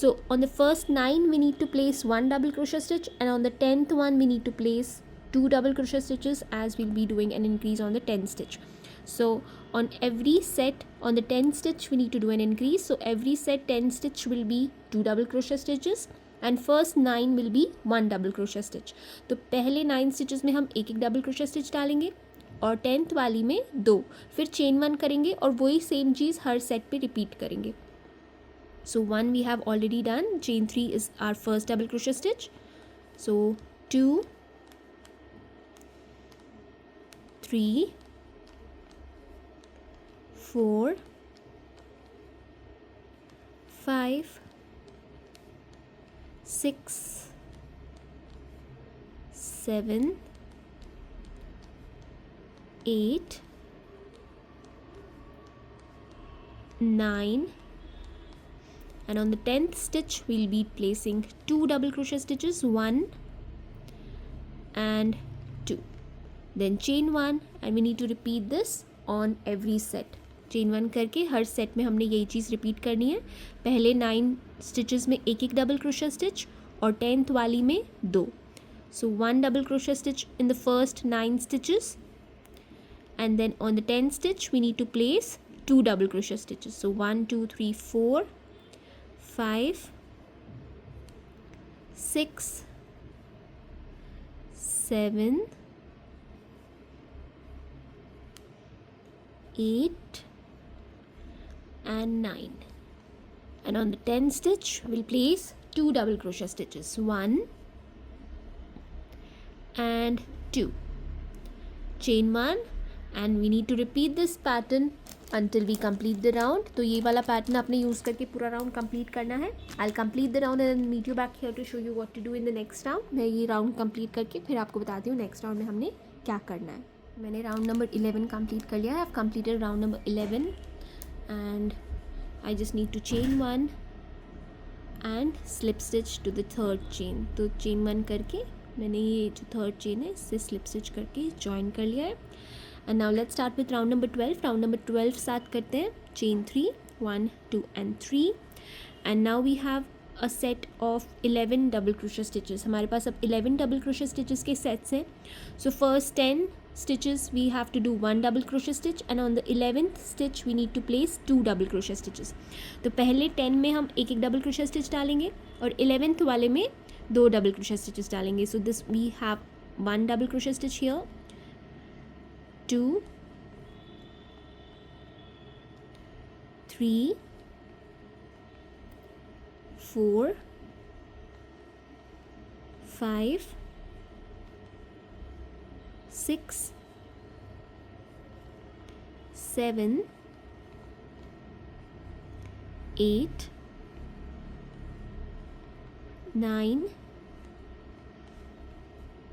So on the first 9 we need to place 1 double crochet stitch, and on the 10th one we need to place 2 double crochet stitches, as we'll be doing an increase on the 10th stitch. So on every set on the 10th stitch we need to do an increase. So every set 10 stitch will be 2 double crochet stitches and first 9 will be 1 double crochet stitch. तो पहले 9 stitches में हम एक double crochet stitch डालेंगे और 10th वाली में 2. फिर chain 1 करेंगे और वही same चीज़ हर set पे repeat करेंगे. So 1 we have already done. Chain 3 is our first double crochet stitch. So 2 3 4 5 6 7 8 9, and on the 10th stitch we'll be placing 2 double crochet stitches, 1 and 2. Then chain 1 and we need to repeat this on every set. Chain 1 करके हर set में हमने यही चीज़ repeat करनी है. पहले 9 stitches में एक double crochet stitch और 10th वाली में 2. So 1 double crochet stitch in the first 9 stitches, and then on the 10th stitch we need to place 2 double crochet stitches. So 1 2 3 4 5 6 7 8 and 9, and on the 10th stitch we'll place 2 double crochet stitches, 1 and 2, chain 1, and we need to repeat this pattern until we complete the round. तो ये वाला pattern आपने use करके पूरा round complete करना है. I'll complete the round and meet you back here to show you what to do in the next round. मैं ये राउंड कंप्लीट करके फिर आपको बताती हूँ नेक्स्ट राउंड में हमने क्या करना है. मैंने राउंड नंबर 11 कंप्लीट कर लिया है. I've completed round number 11 and I just need to chain 1 and slip stitch to the third chain. तो chain 1 करके मैंने ये जो थर्ड चेन है इससे स्लिप स्टिच करके ज्वाइन कर लिया है. And now let's start with round number 12. Round number 12 start करते हैं. Chain 3 1 2 and 3, and now we have a set of 11 double crochet stitches. हमारे पास अब 11 डबल क्रोशे स्टिचेस के सेट्स हैं. So first 10 stitches we have to do 1 double crochet stitch, and on the 11th stitch we need to place 2 double crochet stitches. तो पहले 10 में हम एक एक डबल क्रोशे स्टिच डालेंगे और 11th वाले में 2 डबल क्रोशे स्टिचेस डालेंगे. So this we have 1 double crochet stitch here, 2 3 4 5 6 7 8 9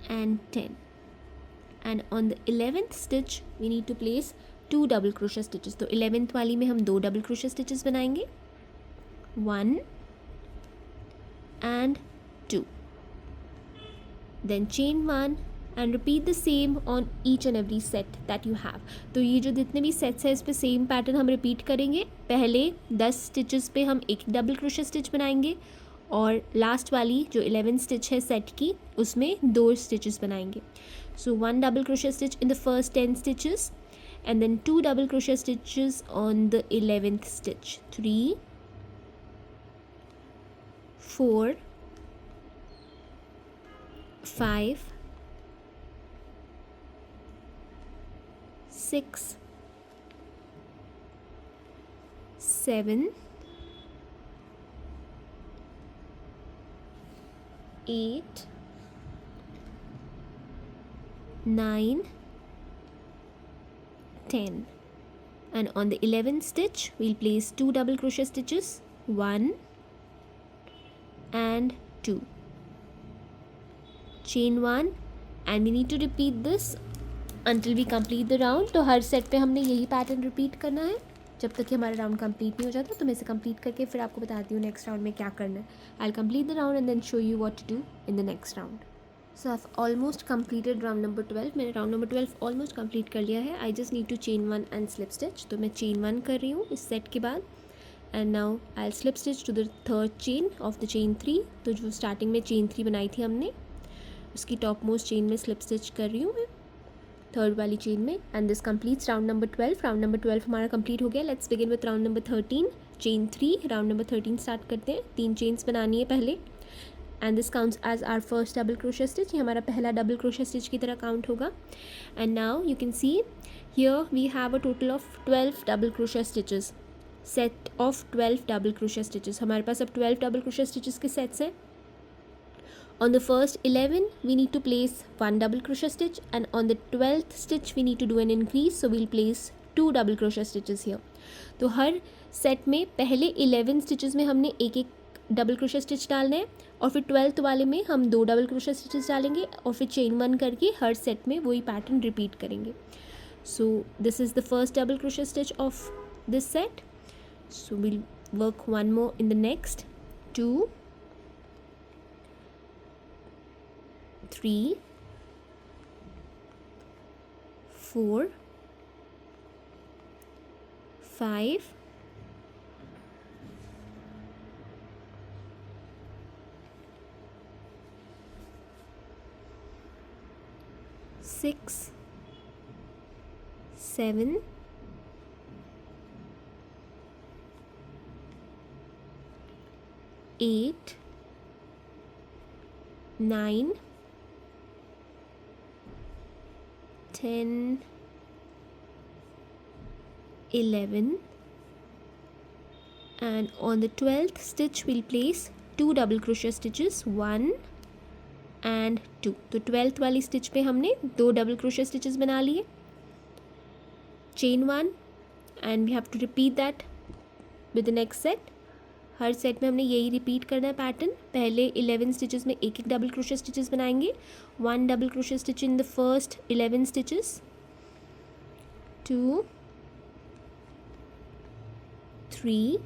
and 10, and on the 11th stitch we need to place 2 double crochet stitches. तो 11th वाली में हम 2 double crochet stitches बनाएंगे, 1 and 2, then chain 1 and repeat the same on each and every set that you have. तो ये जो जितने भी सेट्स हैं इस पे सेम पैटर्न हम रिपीट करेंगे. पहले 10 स्टिचेस पे हम एक डबल क्रोशे स्टिच बनाएंगे और लास्ट वाली जो 11 स्टिच है सेट की उसमें 2 स्टिचेस बनाएंगे. सो 1 double crochet stitch in the first 10 stitches and then 2 double crochet stitches on the 11th stitch, 3 4 5 6 7 8 9 10, and on the 11th stitch we'll place 2 double crochet stitches, 1 and 2, chain 1, and we need to repeat this until we complete the round. तो हर set पे हमने यही pattern repeat करना है जब तक कि हमारा राउंड कंप्लीट नहीं हो जाता. तो मैं इसे कंप्लीट करके फिर आपको बताती हूँ नेक्स्ट राउंड में क्या करना है. I complete the round and then show you what to do in the next round. So I almost completed round number 12. मैंने राउंड नंबर 12 ऑलमोस्ट कंप्लीट कर लिया है. I just need to chain 1 and slip stitch. तो मैं chain 1 कर रही हूँ इस सेट के बाद, and now I slip stitch to the third chain of the chain 3. तो जो स्टार्टिंग में चेन 3 बनाई थी हमने उसकी टॉप मोस्ट चेन में स्लिप स्टिच कर रही हूँ मैं थर्ड वाली चेन में. And this completes round number 12. Round number 12 हमारा कंप्लीट हो गया. Let's begin with round number 13. Chain 3, round number 13 start करते हैं. 3 चेन्स बनानी है पहले, and this counts as our first double crochet stitch. ये हमारा पहला डबल क्रोशे स्टिच की तरह काउंट होगा. And now you can see here we have a total of 12 double crochet stitches. Set of 12 double crochet stitches. हमारे पास अब 12 double crochet stitches के सेट्स हैं. On the first 11 we need to place 1 double crochet stitch, and on the 12th stitch we need to do an increase, so we'll place 2 double crochet stitches here. तो हर set में पहले 11 stitches में हमने एक एक double crochet stitch डालना है और फिर 12th वाले में हम 2 डबल क्रोशे स्टिचेस डालेंगे और फिर चेन 1 करके हर सेट में वही पैटर्न रिपीट करेंगे. सो this is the first double crochet stitch of this set. So we'll work one more in the next. 2 3 4 5 6 7 8 9 10 11 and on the 12th stitch we'll place 2 double crochet stitches 1 and 2. तो 12th वाली stitch पे हमने 2 double crochet stitches बना लिए, chain 1 and we have to repeat that with the next set. हर set में हमने यही रिपीट करना है पैटर्न. पहले 11 स्टिचेस में एक एक डबल क्रोशे स्टिचेस बनाएंगे. 1 double crochet stitch in the first 11 stitches, 2 3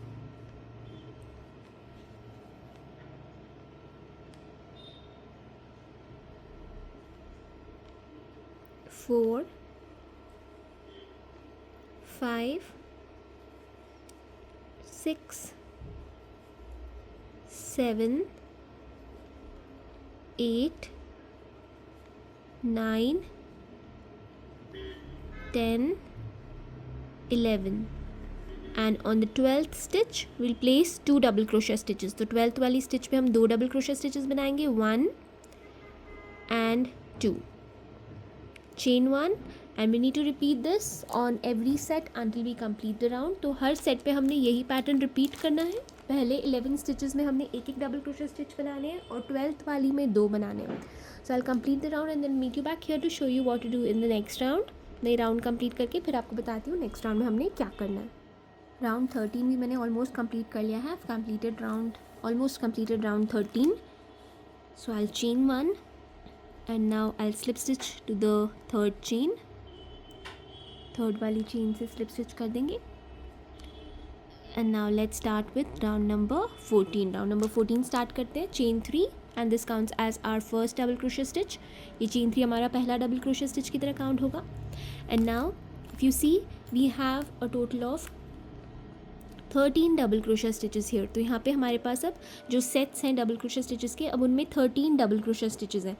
4 5 6 7 8 9 10 11 and on the 12th stitch we'll place 2 double crochet stitches. तो 12th वाली स्टिच पे हम 2 डबल क्रोशे स्टिचेस बनाएंगे, 1 and 2, chain 1 and we need to repeat this on every set until we complete the round. तो हर set पे हमने यही pattern repeat करना है. पहले 11 स्टिचेस में हमने एक एक डबल क्रोशे स्टिच बनाने हैं और 12th वाली में 2 बनाने हैं. So I will complete the round and then meet you back here to show you what to do in the next round. मैं राउंड कंप्लीट करके फिर आपको बताती हूँ नेक्स्ट राउंड में हमने क्या करना है. राउंड 13 भी मैंने ऑलमोस्ट कंप्लीट कर लिया है. Completed round, almost completed round 13. So I will chain 1 and now I'll slip stitch to the third chain. Third वाली चेन से स्लिप स्टिच कर देंगे. and now let's start with round number 14. round number 14 start करते हैं. chain 3 and this counts as our first double crochet stitch. ये chain 3 हमारा पहला double crochet stitch की तरह काउंट होगा. and now if you see we have a total of 13 double crochet stitches here. तो यहाँ पे हमारे पास अब जो सेट्स हैं डबल क्रोशे स्टिचेस के, अब उनमें 13 डबल क्रोशे स्टिचेस हैं.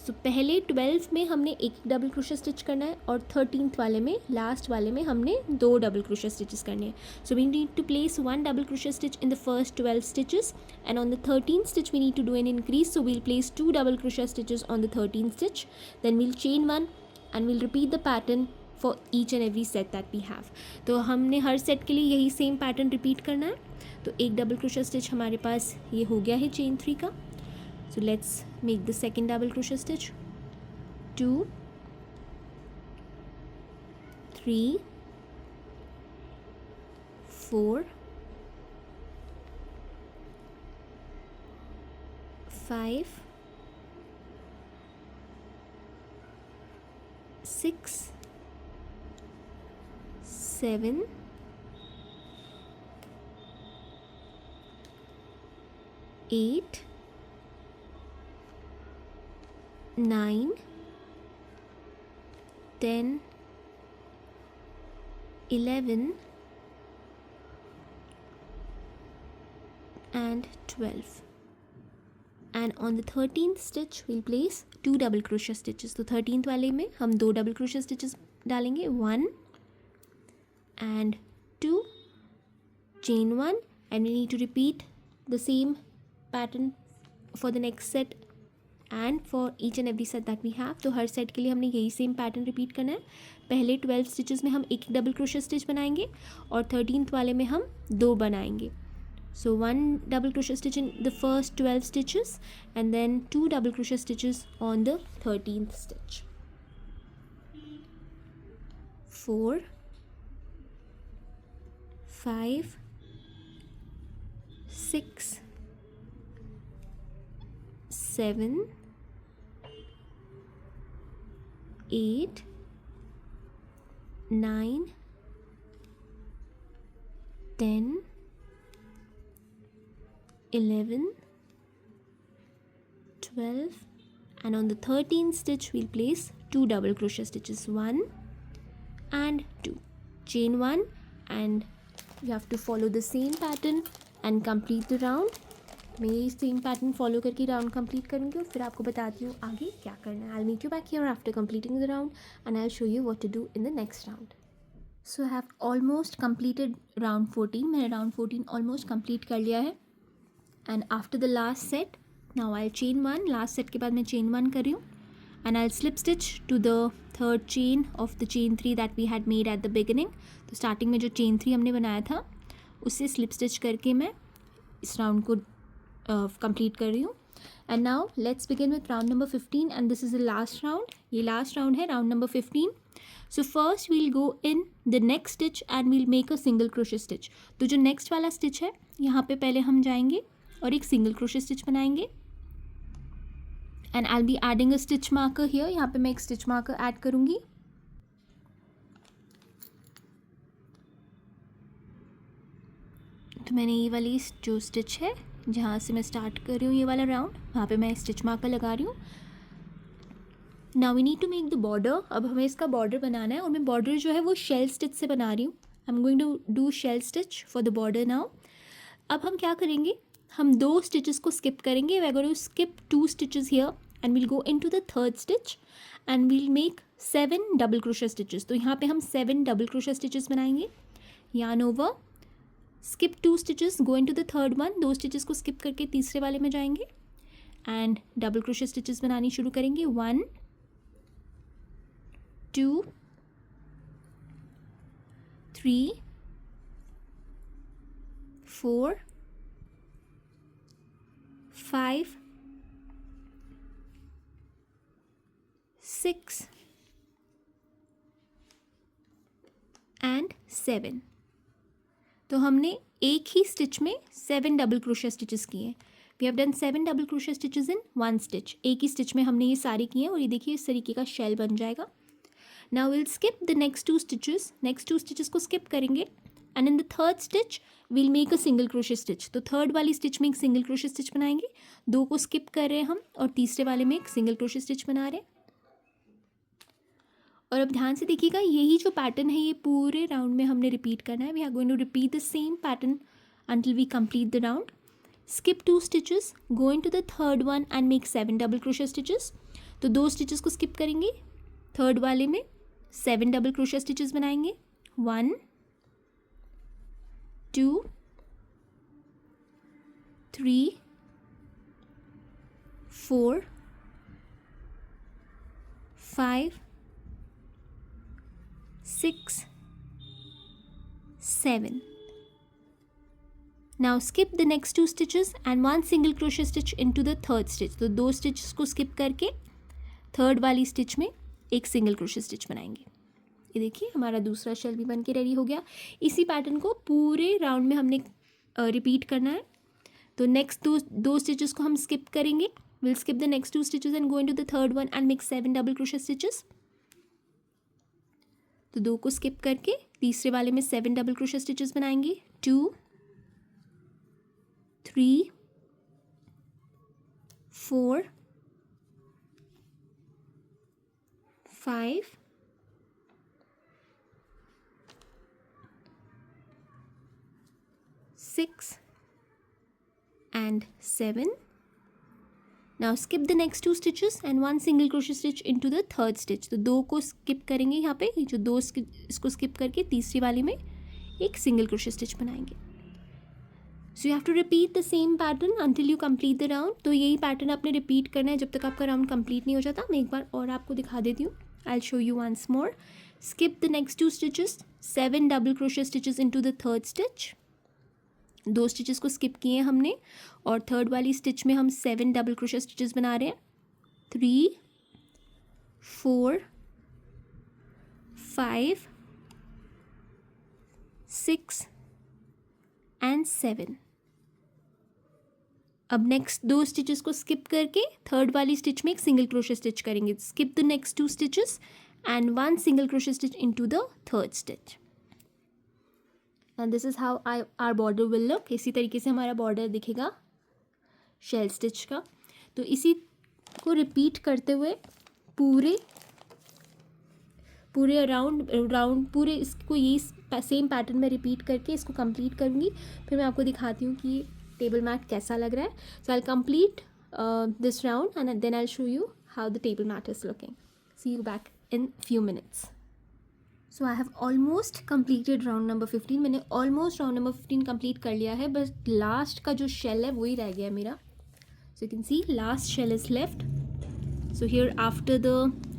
सो पहले 12 में हमने एक डबल क्रोशे स्टिच करना है और 13th वाले में, लास्ट वाले में हमने 2 डबल क्रोशे स्टिचेस करने हैं. So we need to place 1 double crochet stitch in the first 12 stitches and on the 13th stitch we need to do an increase. So we'll place 2 double crochet stitches on the 13th stitch, then we'll chain 1 and we'll repeat the pattern for each and every set that we have. तो हमने हर set के लिए यही same pattern repeat करना है. तो एक double crochet stitch हमारे पास ये हो गया है चेन 3 का. So let's make the second double crochet stitch. 2 3 4 5 6 7 8 9 10 11 and 12. and on the 13th stitch we'll place 2 double crochet stitches. तो 13th वाले में हम 2 double crochet stitches डालेंगे, 1 and 2, chain 1 and we need to repeat the same pattern for the next set and for each and every set that we have. तो हर set के लिए हमने यही सेम पैटर्न रिपीट करना है. पहले 12 स्टिचेस में हम एक डबल क्रोशे स्टिच बनाएंगे और 13th वाले में हम 2 बनाएंगे. So 1 double crochet stitch in the first 12 stitches and then 2 double crochet stitches on the 13th stitch. 4 5 6 7 8 9 10 11 12 and on the 13th stitch we'll place 2 double crochet stitches, 1 and 2, chain 1 and you have to follow the same pattern and complete the round. मैं यही same pattern follow करके round complete करूँगी और फिर आपको बताती हूँ आगे क्या करना है. I will meet you back here after completing the round and I will show you what to do in the next round. So I have almost completed round 14. मैंने राउंड 14 ऑलमोस्ट कंप्लीट कर लिया है. and after the last set now I'll chain 1. last set के बाद मैं chain 1 कर रही हूँ and I'll slip stitch to the third chain of the chain 3 that we had made at the beginning. तो starting में जो chain 3 हमने बनाया था उससे slip stitch करके मैं इस round को complete कर रही हूँ. And now let's begin with round number 15 and this is the last round. ये last round है, round number 15. So first we'll go in the next stitch and we'll make a single crochet stitch. तो जो next वाला stitch है यहाँ पे पहले हम जाएंगे और एक single crochet stitch बनाएंगे. And I'll be adding a stitch marker here. यहाँ पे मैं एक stitch marker add करूँगी. तो मैंने ये वाली जो stitch है जहाँ से मैं start कर रही हूँ ये वाला round, वहाँ पे मैं stitch marker लगा रही हूँ. Now we need to make the border. अब हमें इसका border बनाना है और मैं border जो है वो shell stitch से बना रही हूँ. I'm going to do shell stitch for the border now. अब हम क्या करेंगे, हम 2 stitches को skip करेंगे. We're going to skip 2 stitches here and we'll go into the third stitch and we'll make 7 double crochet stitches. तो यहाँ पे हम 7 double crochet stitches बनाएंगे. Yarn over, skip 2 stitches, go into the third one. 2 stitches को skip करके तीसरे वाले में जाएंगे and double crochet stitches बनानी शुरू करेंगे. 1 2 3 4 5 6 and 7. तो हमने एक ही स्टिच में 7 डबल क्रोशे स्टिचेस किए हैं. We have done 7 double crochet stitches in 1 stitch. एक ही स्टिच में हमने ये सारे किए हैं और ये देखिए इस तरीके का शेल बन जाएगा. Now will skip the next 2 stitches. Next 2 stitches को स्किप करेंगे and in the third stitch will make a single crochet stitch. तो थर्ड वाली स्टिच में एक सिंगल क्रोशे स्टिच बनाएंगे. 2 को स्किप कर रहे हैं हम और तीसरे वाले में एक सिंगल क्रोशे स्टिच बना रहे हैं. और अब ध्यान से देखिएगा, यही जो पैटर्न है ये पूरे राउंड में हमने रिपीट करना है. We are going to repeat the same pattern until we complete the round. Skip 2 stitches, go into the third one and make 7 double crochet stitches. तो 2 stitches को skip करेंगे, थर्ड वाले में 7 double crochet stitches बनाएंगे. 1 2 3 4 5 6 7. Now skip the next 2 stitches and 1 single crochet stitch into the third stitch. तो 2 stitches को skip करके third वाली स्टिच में एक सिंगल क्रोशे स्टिच बनाएंगे. ये देखिए हमारा दूसरा शेल भी बन के रेडी हो गया. इसी पैटर्न को पूरे राउंड में हमने रिपीट करना है. तो नेक्स्ट दो स्टिचेस को हम स्किप करेंगे. Will skip the next 2 stitches and go into the third one and make 7 double crochet stitches. तो 2 को स्किप करके तीसरे वाले में 7 डबल क्रोशे स्टिचेस बनाएंगे. 2 3 4 5 6 and 7. Now skip the next 2 stitches and 1 single crochet stitch into the third stitch. तो 2 को skip करेंगे यहाँ पे, जो 2 इसको skip करके तीसरी वाली में एक single crochet stitch बनाएंगे. So you have to repeat the same pattern until you complete the round. तो यही पैटर्न आपने रिपीट करना है जब तक आपका राउंड कंप्लीट नहीं हो जाता. मैं एक बार और आपको दिखा देती हूँ. I'll show you once more. Skip the next 2 stitches, 7 double crochet stitches into the third stitch. 2 stitches को स्किप किए हैं हमने और थर्ड वाली स्टिच में हम 7 डबल क्रोशे स्टिचेस बना रहे हैं. 3 4 5 6 and 7. अब नेक्स्ट 2 स्टिचेस को स्किप करके थर्ड वाली स्टिच में एक सिंगल क्रोशे स्टिच करेंगे. Skip the next 2 stitches and 1 single crochet stitch into the third stitch. And this is how our border will look. इसी तरीके से हमारा बॉर्डर दिखेगा शेल स्टिच का. तो इसी को रिपीट करते हुए पूरे राउंड पूरे इसको यही सेम पैटर्न में रिपीट करके इसको कंप्लीट करूँगी. फिर मैं आपको दिखाती हूँ कि टेबल मैट कैसा लग रहा है. So I will complete this round and then I will show you how the table mat is looking. See you back in few minutes. So I have almost completed round number 15. मैंने almost round number 15 complete कर लिया है, बस last का जो shell है वही रह गया है मेरा. So you can see last shell is left. So here after the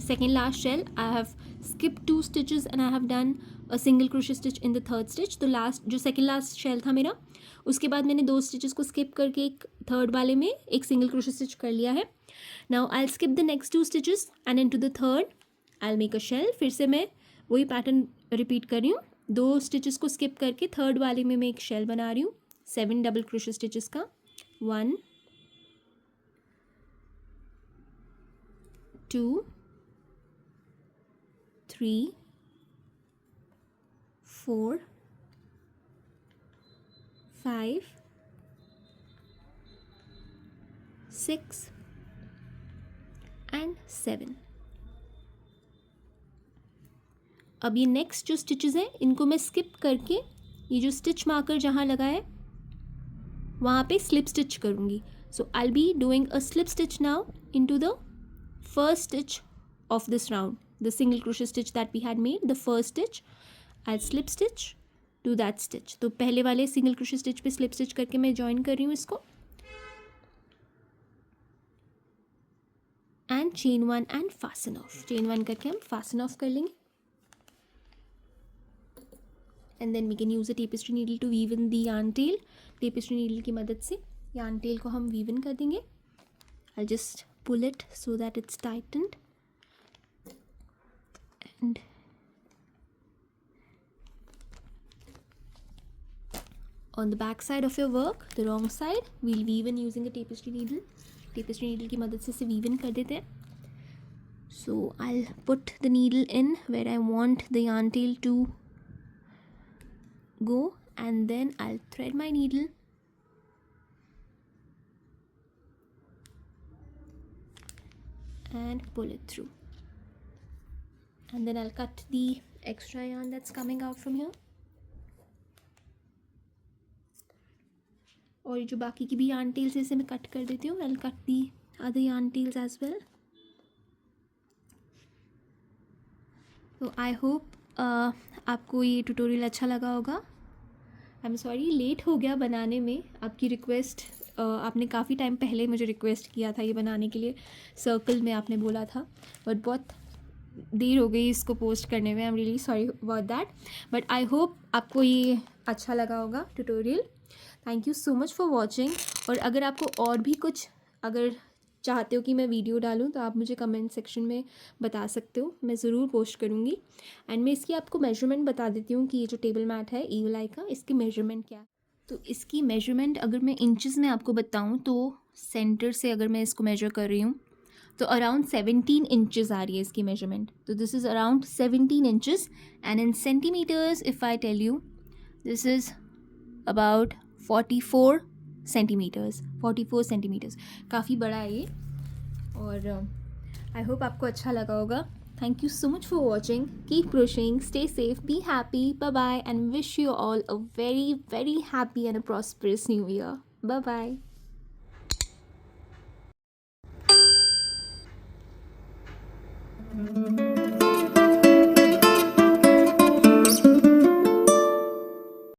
second last shell I have skipped 2 stitches and I have done a single crochet stitch in the third stitch. तो last जो second last shell था मेरा, उसके बाद मैंने 2 stitches को skip करके एक थर्ड वाले में एक सिंगल क्रोशे स्टिच कर लिया है. Now I skip the next 2 stitches and into the third I make a shell. फिर से मैं वही पैटर्न रिपीट कर रही हूँ. 2 स्टिचेस को स्किप करके थर्ड वाले में मैं एक शेल बना रही हूँ 7 डबल क्रोशे स्टिचेस का. 1 2 3 4 5 6 एंड 7. अब ये नेक्स्ट जो स्टिचेस हैं इनको मैं स्किप करके ये जो स्टिच मार्कर जहाँ लगा है वहाँ पे स्लिप स्टिच करूँगी. So I will be doing a slip stitch now into the first stitch of this round, the single crochet stitch that we had made, the first stitch. I'll slip stitch to that stitch. तो पहले वाले single crochet stitch पे slip stitch करके मैं join कर रही हूँ इसको and chain 1 and fasten off. chain 1 करके हम fasten off कर लेंगे and then we can use a tapestry needle to weave in the yarn tail. tapestry needle की मदद से yarn tail को हम weave in कर देंगे. I'll just pull it so that it's tightened and on the back side of your work, the wrong side, we'll weave in using a tapestry needle. tapestry needle की मदद से इसे weave in कर देते हैं. So I'll put the needle in where I want the yarn tail to go and then I'll thread my needle and pull it through and then I'll cut the extra yarn that's coming out from here. और ये जो बाकी की भी yarn tails इसे मैं cut कर देती हूँ. I'll cut the other yarn tails as well. तो I hope आपको ये ट्यूटोरियल अच्छा लगा होगा. आई एम सॉरी लेट हो गया बनाने में. आपकी रिक्वेस्ट आपने काफ़ी टाइम पहले मुझे रिक्वेस्ट किया था ये बनाने के लिए, सर्कल में आपने बोला था, बट बहुत देर हो गई इसको पोस्ट करने में. I am really sorry about that, but I hope आपको ये अच्छा लगा होगा tutorial. Thank you so much for watching. और अगर आपको और भी कुछ अगर चाहते हो कि मैं वीडियो डालूं तो आप मुझे कमेंट सेक्शन में बता सकते हो, मैं ज़रूर पोस्ट करूँगी. एंड मैं इसकी आपको मेजरमेंट बता देती हूँ कि ये जो टेबल मैट है ईवल आई का, इसकी मेजरमेंट क्या है. तो इसकी मेजरमेंट अगर मैं इंचेस में आपको बताऊं तो सेंटर से अगर मैं इसको मेजर कर रही हूँ तो अराउंड 17 इंचेस आ रही है इसकी मेजरमेंट. तो this is around 17 inches and in centimetres if I tell you this is about 44 centimetres. काफ़ी बड़ा है ये. और आई होप आपको अच्छा लगा होगा. Thank you so much for watching. Keep crocheting, stay safe, be happy, bye-bye, and wish you all a very, very happy and a prosperous new year. Bye-bye.